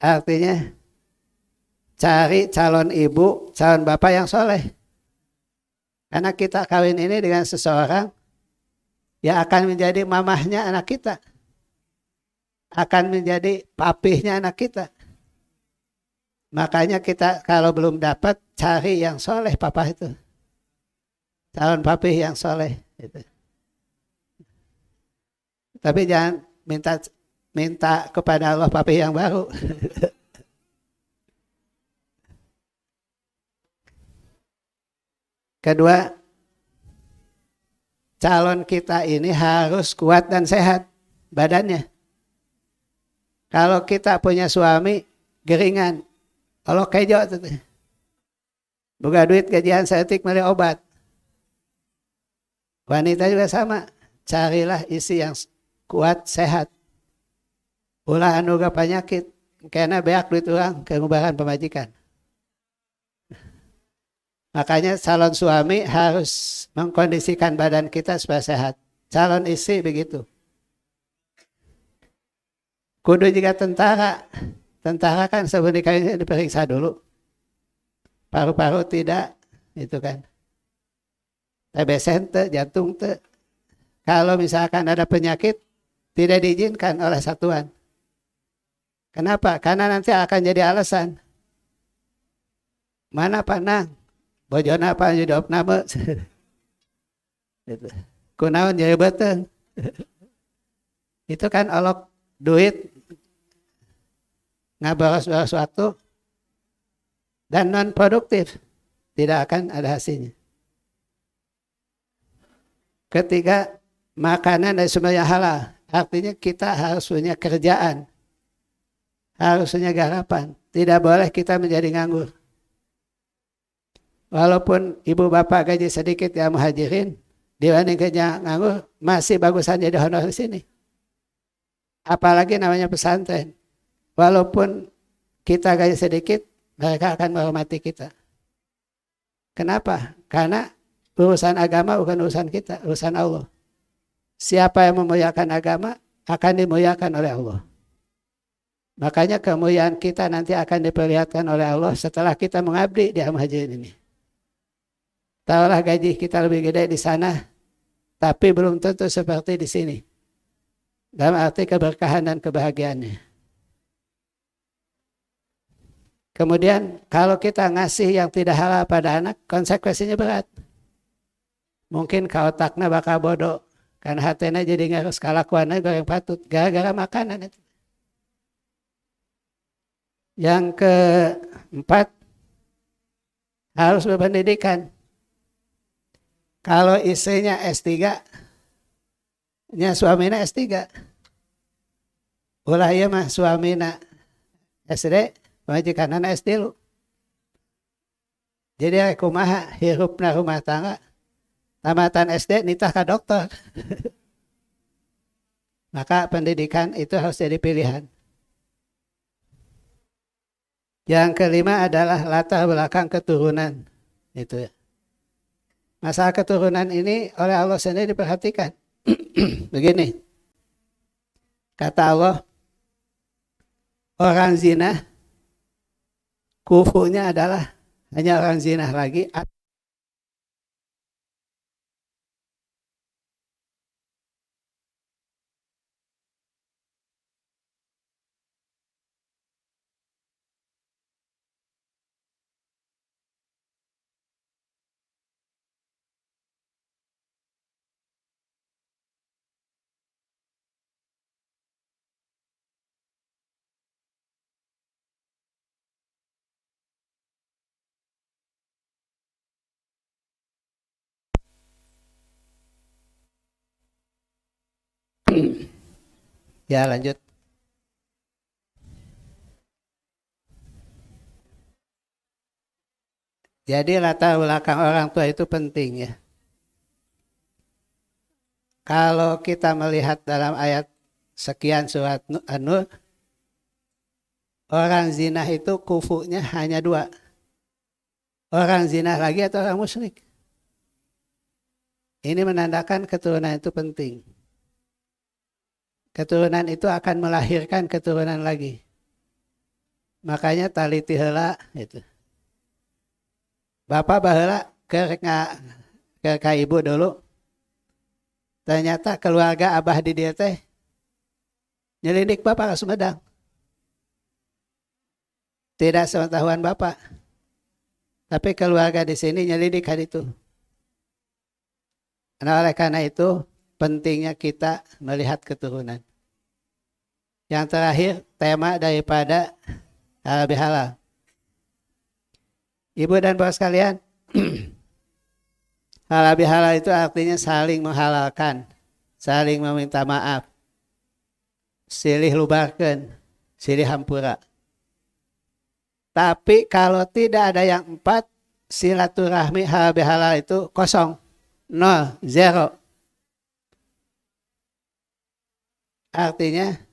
Artinya cari calon ibu, calon bapak yang soleh. Karena kita kawin ini dengan seseorang yang akan menjadi mamahnya anak kita, akan menjadi papihnya anak kita. Makanya kita kalau belum dapat, cari yang soleh papa itu, calon papih yang soleh itu. Tapi jangan minta kepada Allah papih yang baru. Kedua, calon kita ini harus kuat dan sehat badannya. Kalau kita punya suami geringan, kalau kejo buka duit gajian setik beli obat. Wanita juga sama, carilah isi yang kuat sehat. Ulah anu gak penyakit, karena beak duit orang kegubaran pemajikan. Makanya calon suami harus mengkondisikan badan kita supaya sehat. Calon istri begitu. Kudu juga tentara. Tentara kan sebelum nikahnya diperiksa dulu. Paru-paru tidak, itu kan. TBC, jantung. Kalau misalkan ada penyakit, tidak diizinkan oleh satuan. Kenapa? Karena nanti akan jadi alasan. Mana panang? Bojona apa jawab nama. Kunaon jadi beteng. Itu kan olok duit ngabaros-baros waktu dan non produktif, tidak akan ada hasilnya. Ketiga, makanan dan semuanya halal. Artinya kita harus punya kerjaan, harus punya garapan. Tidak boleh kita menjadi nganggur. Walaupun ibu bapak gaji sedikit ya muhajirin, dibanding kerja nganggur, masih bagusan jadi honor di sini. Apalagi namanya pesantren. Walaupun kita gaji sedikit, mereka akan menghormati kita. Kenapa? Karena urusan agama bukan urusan kita, urusan Allah. Siapa yang memuliakan agama akan dimuliakan oleh Allah. Makanya kemuliaan kita nanti akan diperlihatkan oleh Allah setelah kita mengabdi di muhajirin ini. Tahulah gaji kita lebih gede di sana, tapi belum tentu seperti di sini. Dalam arti keberkahan dan kebahagiaannya. Kemudian kalau kita ngasih yang tidak halal pada anak, konsekuensinya berat. Mungkin ka otakna bakal bodoh, karena hatena jadi ngarus kalakuannya goreng patut, gara-gara makanan itu. Yang keempat, harus berpendidikan. Kalau istrinya S3, nya suaminya S3. Ulah ieu mah suamina SD, majikanana SD lu. Jadi kumaha hirupna rumah tangga. Tamatan SD nitah ka dokter. Maka pendidikan itu harus jadi pilihan. Yang kelima adalah latar belakang keturunan. Itu ya. Masalah keturunan ini oleh Allah sendiri diperhatikan. Begini. Kata Allah, orang zina kufunya adalah hanya orang zina lagi. Ya lanjut. Jadi latar belakang orang tua itu penting ya. Kalau kita melihat dalam ayat sekian surat An-Nur, orang zina itu kufunya hanya 2. Orang zina lagi atau orang musyrik. Ini menandakan keturunan itu penting. Keturunan itu akan melahirkan keturunan lagi. Makanya taliti heula itu. Bapak baheula ke ibu dulu. Ternyata keluarga abah di dia teh nyelidik bapak ke Sumedang. Tidak sepengetahuan bapak. Tapi keluarga di sini nyelidik hari itu. Nah, oleh karena itu pentingnya kita melihat keturunan. Yang terakhir tema daripada halal bihalal. Ibu dan bapak sekalian, halal bihalal itu artinya saling menghalalkan, saling meminta maaf, silih lubarkan, silih hampura. Tapi kalau tidak ada yang 4, silaturahmi halal bihalal itu kosong, 0, 0. Artinya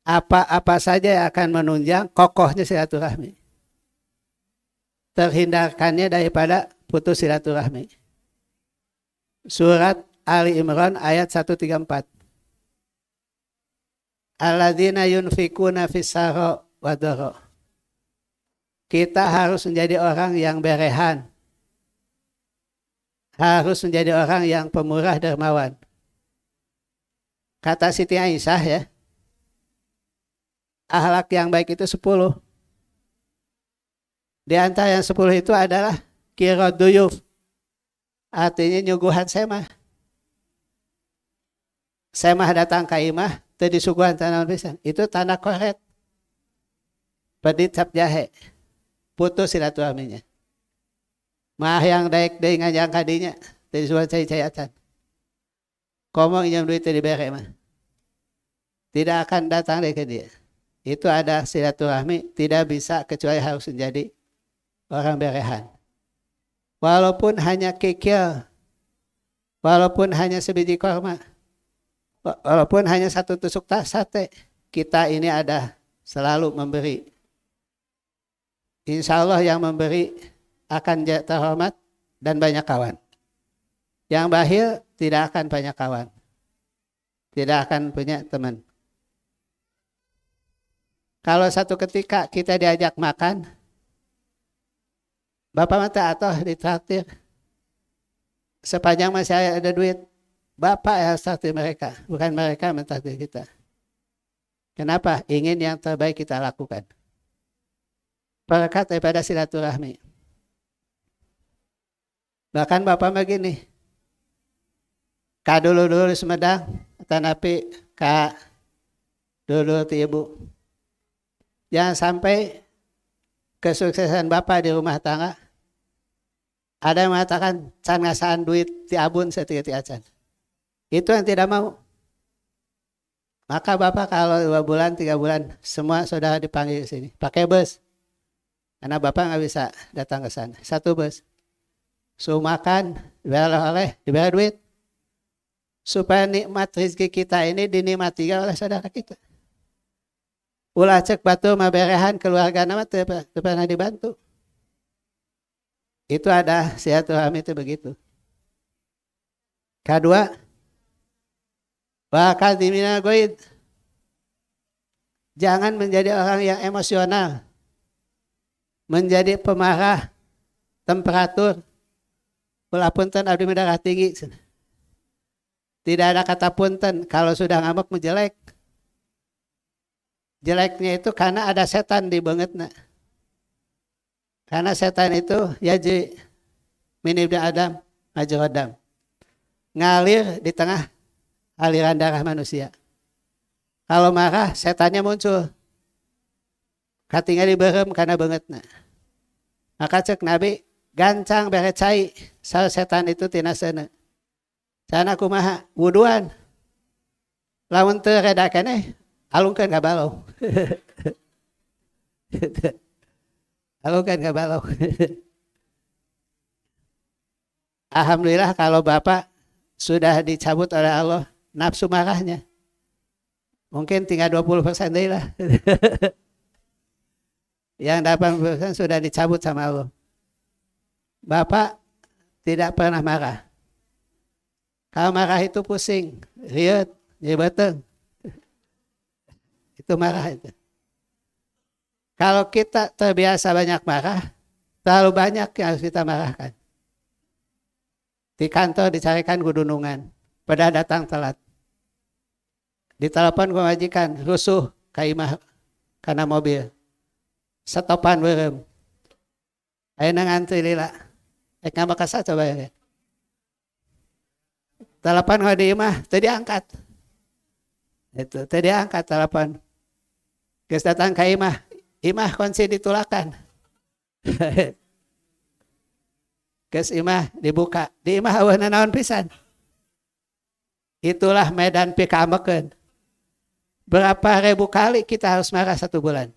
apa-apa saja yang akan menunjang kokohnya silaturahmi. Terhindarkannya daripada putus silaturahmi. Surat Ali Imran ayat 134. Alladzina yunfikuna fis-sarra wa dharra. Kita harus menjadi orang yang berehan. Harus menjadi orang yang pemurah dermawan. Kata Siti Aisyah ya, akhlak yang baik itu 10. Di antara yang 10 itu adalah kiroduyuf. Artinya nyuguhan semah. Semah datang ke imah, tadi suguhan tanah pisan. Itu tanda koret. Pedit cap jahe. Putus silaturahminya. Mah yang daek deui ngajang kadinya, tadi suguhan cai-caiatan. Komong injam duit tadi bere mah. Tidak akan datang deh ke dia. Itu ada silaturahmi, tidak bisa kecuali harus menjadi orang berehan. Walaupun hanya kikil, walaupun hanya sebiji korma, walaupun hanya 1 tusuk sate, kita ini ada selalu memberi. Insya Allah yang memberi akan terhormat dan banyak kawan. Yang bakhil tidak akan banyak kawan. Tidak akan punya teman. Kalau satu ketika kita diajak makan, bapak mata atau ditraktir, sepanjang masih ada duit, bapak yang traktir mereka, bukan mereka mentraktir kita. Kenapa? Ingin yang terbaik kita lakukan. Berkat daripada silaturahmi. Bahkan bapak begini, ka dulu-dulu di Sumedang, tanapi ka dulu ti ibu. Jangan sampai kesuksesan bapak di rumah tangga, ada yang mengatakan can ngasaan duit ti abun setia ti acan. Itu yang tidak mau. Maka Bapak kalau 2 bulan, 3 bulan, semua saudara dipanggil ke sini. Pakai bus. Karena Bapak nggak bisa datang ke sana. 1 bus. Suruh makan, dibayar oleh, dibayar duit. Supaya nikmat rezeki kita ini dinikmati oleh saudara kita. Ulah cek batu maberehan keluarga nama pernah dibantu. Itu ada silaturahmi itu begitu. Kedua, bakal dimina goid. Jangan menjadi orang yang emosional. Menjadi pemarah, temperatur. Ulah punten abdi mendarah tinggi. Tidak ada kata punten kalau sudah ngambek menjelek. Jeleknya itu karena ada setan di bangetna. Karena setan itu yaji min ibni Adam majrodam. Ngalir di tengah aliran darah manusia. Kalau marah setannya muncul. Katinga diberem karena bangetna. Maka cek Nabi gancang bere cai sal setan itu tina seuneu. Sana kumaha wuduan. Lamun teu reda keneh alungkeun ka balo. Alungkeun ka balo. Alhamdulillah kalau Bapak sudah dicabut oleh Allah nafsu marahnya. Mungkin tinggal 20% deui lah. Yang 80% sudah dicabut sama Allah. Bapak tidak pernah marah. Kalau marah itu pusing, riut, nyebeteng. Itu marah itu. Kalau kita terbiasa banyak marah, terlalu banyak yang harus kita marahkan. Di kantor dicarikan gudunungan, pada datang telat. Ditelepon ke majikan, rusuh kaimah karena mobil. Setopan berem. Ayo ngantri lila. Ngambek kasa coba ya. Telepon ke di imah, tadi angkat. Itu tadi angkat telepon. Geus datang ke imah, imah kunci ditulakan. Geus imah dibuka, di imah eueuhna naon pisan. Itulah medan pikamekeun. Berapa ribu kali kita harus marah 1 bulan.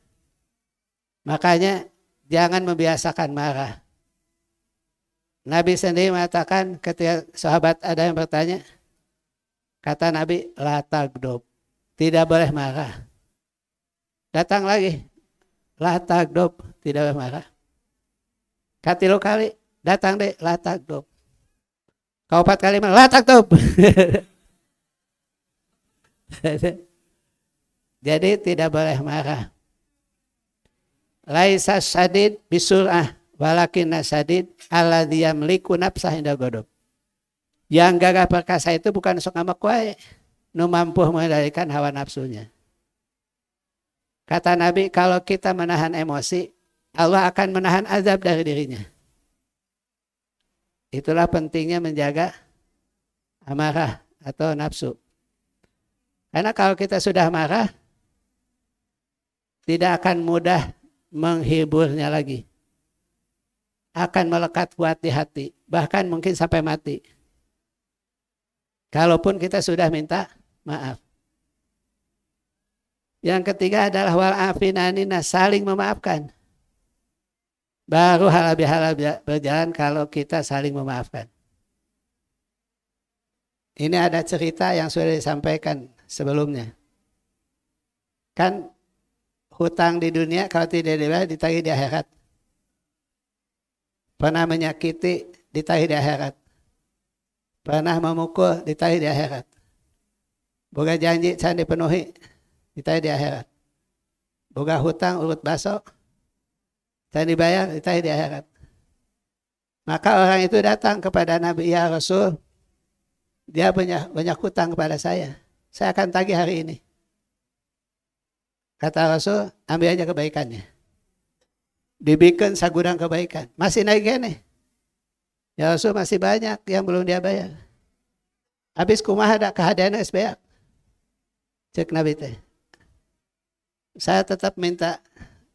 Makanya jangan membiasakan marah. Nabi sendiri mengatakan ketika sahabat ada yang bertanya, kata Nabi, la tagdob, tidak boleh marah. Datang lagi, la tagdob, tidak boleh marah. Katilu kali, datang deh, la tagdob. Kau 4 kali marah, la tagdob. Jadi tidak boleh marah. Laisa sadid bisur'ah walakin nasadid alladzi yamliku nafsah inda ghadab. Yang gagah perkasa itu bukan sok ngambek wae, nu mampu mengendalikan hawa nafsunya. Kata Nabi, kalau kita menahan emosi, Allah akan menahan azab dari dirinya. Itulah pentingnya menjaga amarah atau nafsu. Karena kalau kita sudah marah, tidak akan mudah menghiburnya lagi. Akan melekat kuat di hati, bahkan mungkin sampai mati. Kalaupun kita sudah minta maaf. Yang ketiga adalah wal afinanina, saling memaafkan. Baru halal berjalan kalau kita saling memaafkan. Ini ada cerita yang sudah disampaikan sebelumnya. Kan hutang di dunia kalau tidak dibayar ditagih di akhirat. Pernah menyakiti ditagih di akhirat. Pernah memukul ditagih di akhirat. Boga janji can dipenuhi ditagih di akhirat. Boga hutang urut baso can dibayar ditagih di akhirat. Maka orang itu datang kepada Nabi, ya Rasul, dia banyak hutang kepada saya akan tagih hari ini. Kata Rasul, ambil aja kebaikannya. Dibikin sagudang kebaikan. Masih naik gini. Ya Rasul, masih banyak yang belum dia bayar. Habis kumaha ada kehadiran SBA. Cek Nabi teh. Saya tetap minta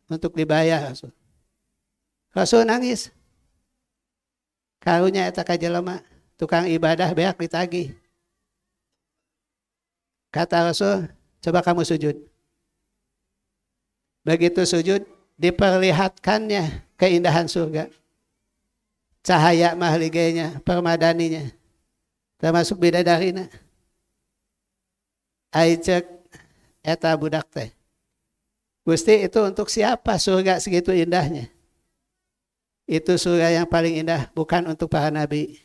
untuk dibayar Rasul. Rasul nangis. Karunya eta ka jelema, tukang ibadah beak ditagih. Kata Rasul, Coba kamu sujud. Begitu sujud, diperlihatkannya keindahan surga. Cahaya mahliganya, permadaninya. Termasuk bidadarina. Aicek eta budak teh. Gusti, itu untuk siapa surga segitu indahnya? Itu surga yang paling indah, bukan untuk para nabi,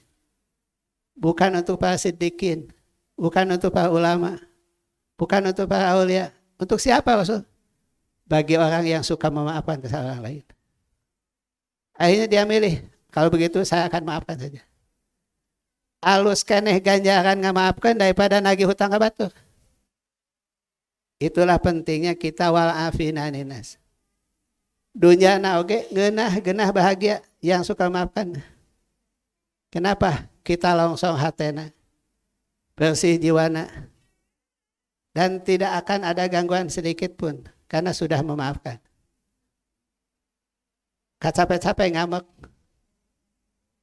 bukan untuk para siddiqin, bukan untuk para ulama, bukan untuk para aulia. Untuk siapa Rasul? Bagi orang yang suka memaafkan kesalahan orang lain. Akhirnya dia milih, kalau begitu saya akan maafkan saja. Alus keneh ganjaran ngamaafkan daripada nagih hutang ka batur. Itulah pentingnya kita wal'afina ninas. Dunia na oge genah bahagia yang suka maafkan. Kenapa? Kita longsong hatena, bersih jiwana, dan tidak akan ada gangguan sedikit pun karena sudah memaafkan. Capek-capek ngambek.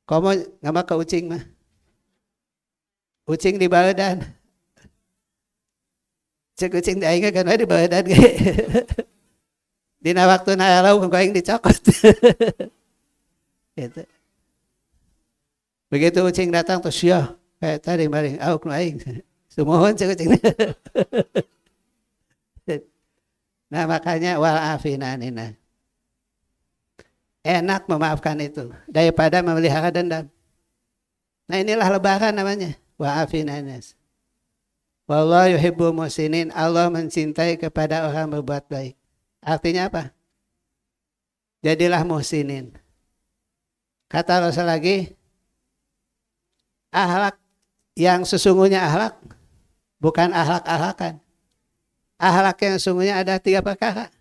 Komo ngambek ke ucing mah. Ucing di badan. Cek ucing di aing kan di badan ge. Dina waktu na elaw kau yang dicokot. Gitu. Begitu ucing datang terus ya, kayak tadi maring auk nu aing. Sumohon cek ucing. Nah makanya wal afina nina. Enak memaafkan itu daripada memelihara dendam. Nah inilah lebaran namanya. Wa afina nas. Wallahu yuhibbul muhsinin. Allah mencintai kepada orang berbuat baik. Artinya apa? Jadilah muhsinin. Kata Rasul lagi, akhlak yang sesungguhnya akhlak bukan akhlak-akhlakan. Akhlak yang sesungguhnya ada 3 perkara.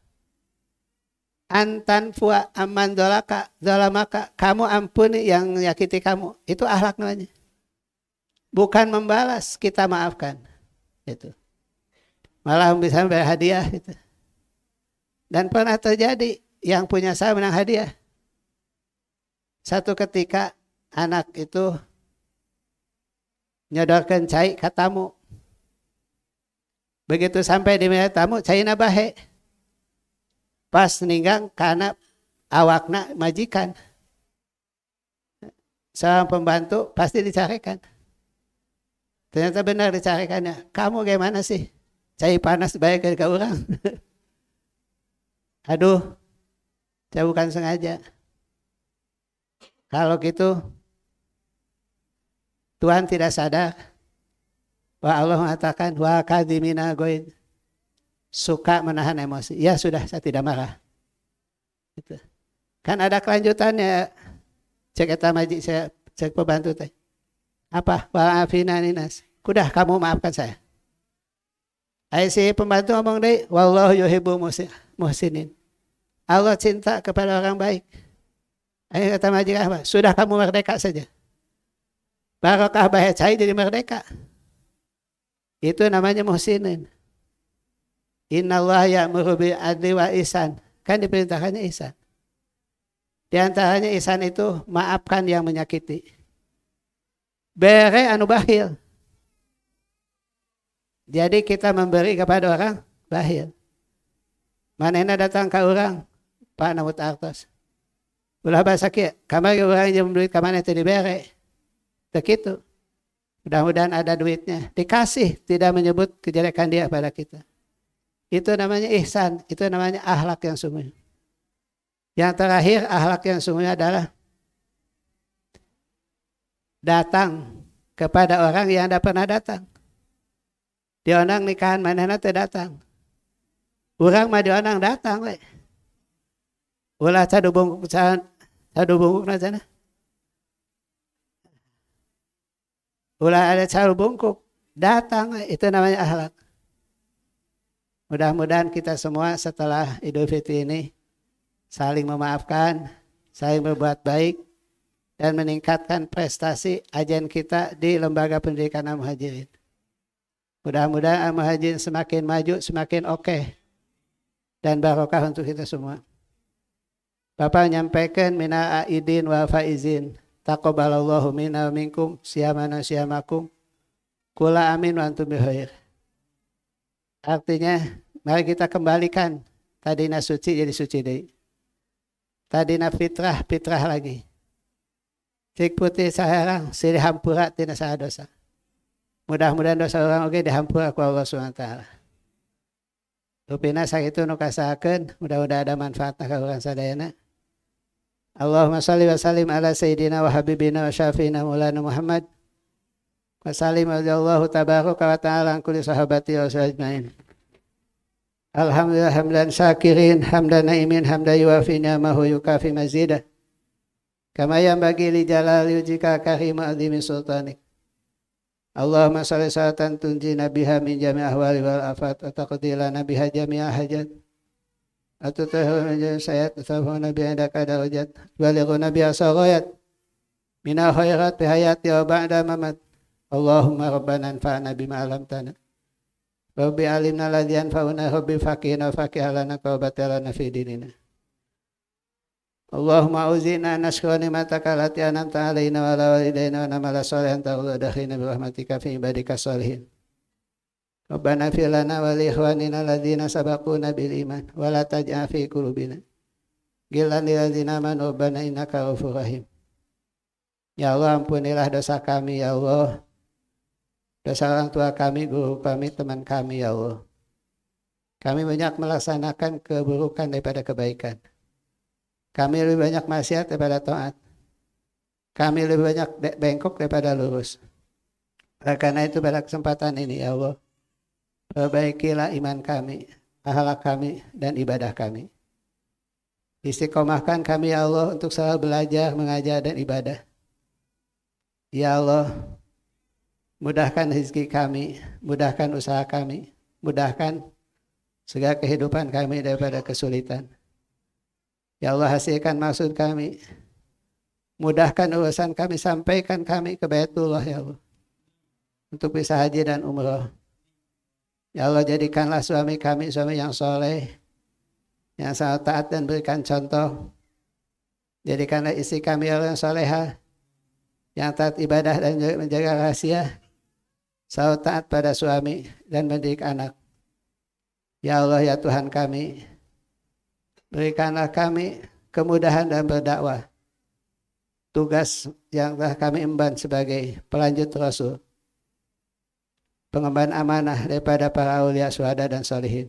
Antan fuwa aman dolamaka, kamu ampuni yang menyakiti kamu. Itu akhlak namanya. Bukan membalas, kita maafkan. Itu. Malah bisa berhadiah itu. Dan pernah terjadi yang punya saya menang hadiah. Satu ketika anak itu nyodorkan cai ke tamu. Begitu sampai di meja tamu, cai na bahe. Pas ninggang karena awakna majikan. Seorang pembantu pasti dicarikan. Ternyata benar dicarikannya. Kamu gimana sih? Cai panas baik ke orang. Aduh, saya bukan sengaja. Kalau gitu, Tuhan tidak sadar bahwa Allah mengatakan wa kadhimina goin, suka menahan emosi. Ya sudah, saya tidak marah. Gitu. Kan ada kelanjutannya. Cek eta maji saya, cek pembantu teh. Apa? Wa afina ninas. Kudah kamu maafkan saya. Si pembantu ngomong deh, wallahu yuhibbul muhsinin. Allah cinta kepada orang baik. Ayo kata majikan apa? Sudah kamu merdeka saja. Barokah bahe cai jadi merdeka. Itu namanya muhsinin. Innallaha ya'muru bil adli wa ihsan. Kan diperintahkannya ihsan. Di antaranya ihsan itu maafkan yang menyakiti. Bere anu bakhil. Jadi kita memberi kepada orang bakhil. Manehna datang ke orang, Pak Namut Artos. Ulah bahasa kia, kamar orang yang duit kamane teh dibere. Tak gitu. Mudah-mudahan ada duitnya. Dikasih, tidak menyebut kejelekan dia pada kita. Itu namanya ihsan, itu namanya akhlak yang sungguh. Yang terakhir, akhlak yang sungguhnya adalah datang kepada orang yang tidak pernah datang. Diundang nikahan manehna teh datang. Urang mah diundang datang we. Ulah cadu bungkuk na cenah. Ulah ada cadu bungkuk datang we. Itu namanya akhlak. Mudah-mudahan kita semua setelah Idul Fitri ini saling memaafkan, saling berbuat baik dan meningkatkan prestasi ajian kita di Lembaga Pendidikan Al-Muhajirin. Mudah-mudahan Al-Muhajirin semakin maju, semakin oke. Dan barokah untuk kita semua. Bapak menyampaikan mina aidin wa faizin. Taqabbalallahu minna wa minkum siyamana siyamakum. Kula amin wa antum bikhair. Artinya mari kita kembalikan tadina suci jadi suci deui. Tadina fitrah lagi. Cik putih saherang silih hampura tina saha dosa. Mudah-mudahan dosa orang oge dihampura ku Allah Subhanahu wa taala. Rupina sakitu nu kasahakeun, mudah-mudahan ada manfaatna ka urang sadayana. Allahumma shalli wa sallim ala sayyidina wa habibina wa syafiina maulana Muhammad. Wa sallim radhiyallahu tabaraka wa ta'ala an kulli sahabati wa ajmain. Alhamdulillah hamdan syakirin, hamdan naimin, hamdan yuafi ni'amahu yukafi mazidah. Kama yanbaghi li jalali wajhika karim azimi sultanik. Allahumma shalli salatan tunjina biha min jami' ahwali wal afat wa taqdi lana biha jami'a hajat. Atutahu min jami' sayat tasahu nabi indaka darajat walighuna biha saghayat mina khairat fi hayati wa ba'da mamat. Allahumma rabbana anfa'na bima 'allamtana. Rabbi alimna alladhi yanfa'una rabbi faqihna faqih lana wa batalana fi dinina. Allahumma uzina nashkura ni'mataka allati an'amta 'alaina wa 'ala walidayna wa na'mala shalihan tarda dakhina bi rahmatika fi ibadika shalihin. Rabbana fir lana wa li ikhwanina alladzina sabaquna bil iman wa la taj'al fi qulubina ghillan lil ladzina amanu rabbana innaka ghafurur rahim. Ya Allah, ampunilah dosa kami ya Allah. Dosa orang tua kami, guru kami, teman kami ya Allah. Kami banyak melaksanakan keburukan daripada kebaikan. Kami lebih banyak maksiat daripada taat. Kami lebih banyak bengkok daripada lurus. Karena itu pada kesempatan ini ya Allah, perbaikilah iman kami, pahala kami, dan ibadah kami. Istiqomahkan kami ya Allah untuk selalu belajar, mengajar, dan ibadah. Ya Allah, mudahkan rezeki kami, mudahkan usaha kami, mudahkan segala kehidupan kami daripada kesulitan. Ya Allah, hasilkan maksud kami, mudahkan urusan kami, sampaikan kami ke Baitullah ya Allah, untuk bisa haji dan umrah. Ya Allah, jadikanlah suami kami suami yang soleh, yang sangat taat dan berikan contoh. Jadikanlah istri kami yang soleha, yang taat ibadah dan menjaga rahasia, selalu taat pada suami dan mendidik anak. Ya Allah, ya Tuhan kami, berikanlah kami kemudahan dan berdakwah. Tugas yang telah kami emban sebagai pelanjut Rasul, pengemban amanah daripada para aulia, syuhada, dan sholihin.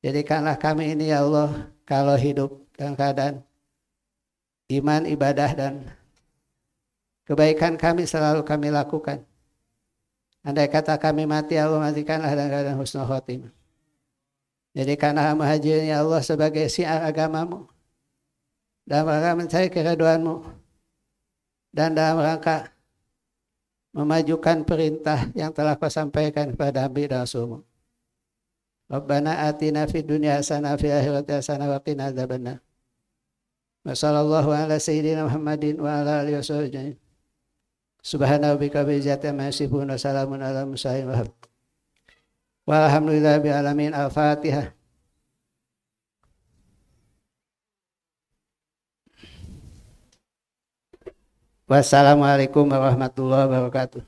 Jadikanlah kami ini ya Allah, kalau hidup dalam keadaan iman, ibadah, dan kebaikan kami selalu kami lakukan. Andai kata kami mati, ya Allah, matikanlah dalam keadaan husnul khotimah. Jadikanlah muhajirin ya Allah sebagai syiar agamamu, dalam rangka mencari keridhaanmu, dan dalam rangka memajukan perintah yang telah kau sampaikan kepada Nabi dan Rasulmu. Rabbana atina fid dunya hasanah fil akhirati hasanah wa qina adzabannar. Wa sallallahu ala sayyidina Muhammadin wa ala alihi wasallam. Subhana rabbika rabbil izzati amma yasifun wa salamun ala mursalin walhamdulillahi rabbil alamin. Al-Fatihah. Wassalamualaikum warahmatullahi wabarakatuh.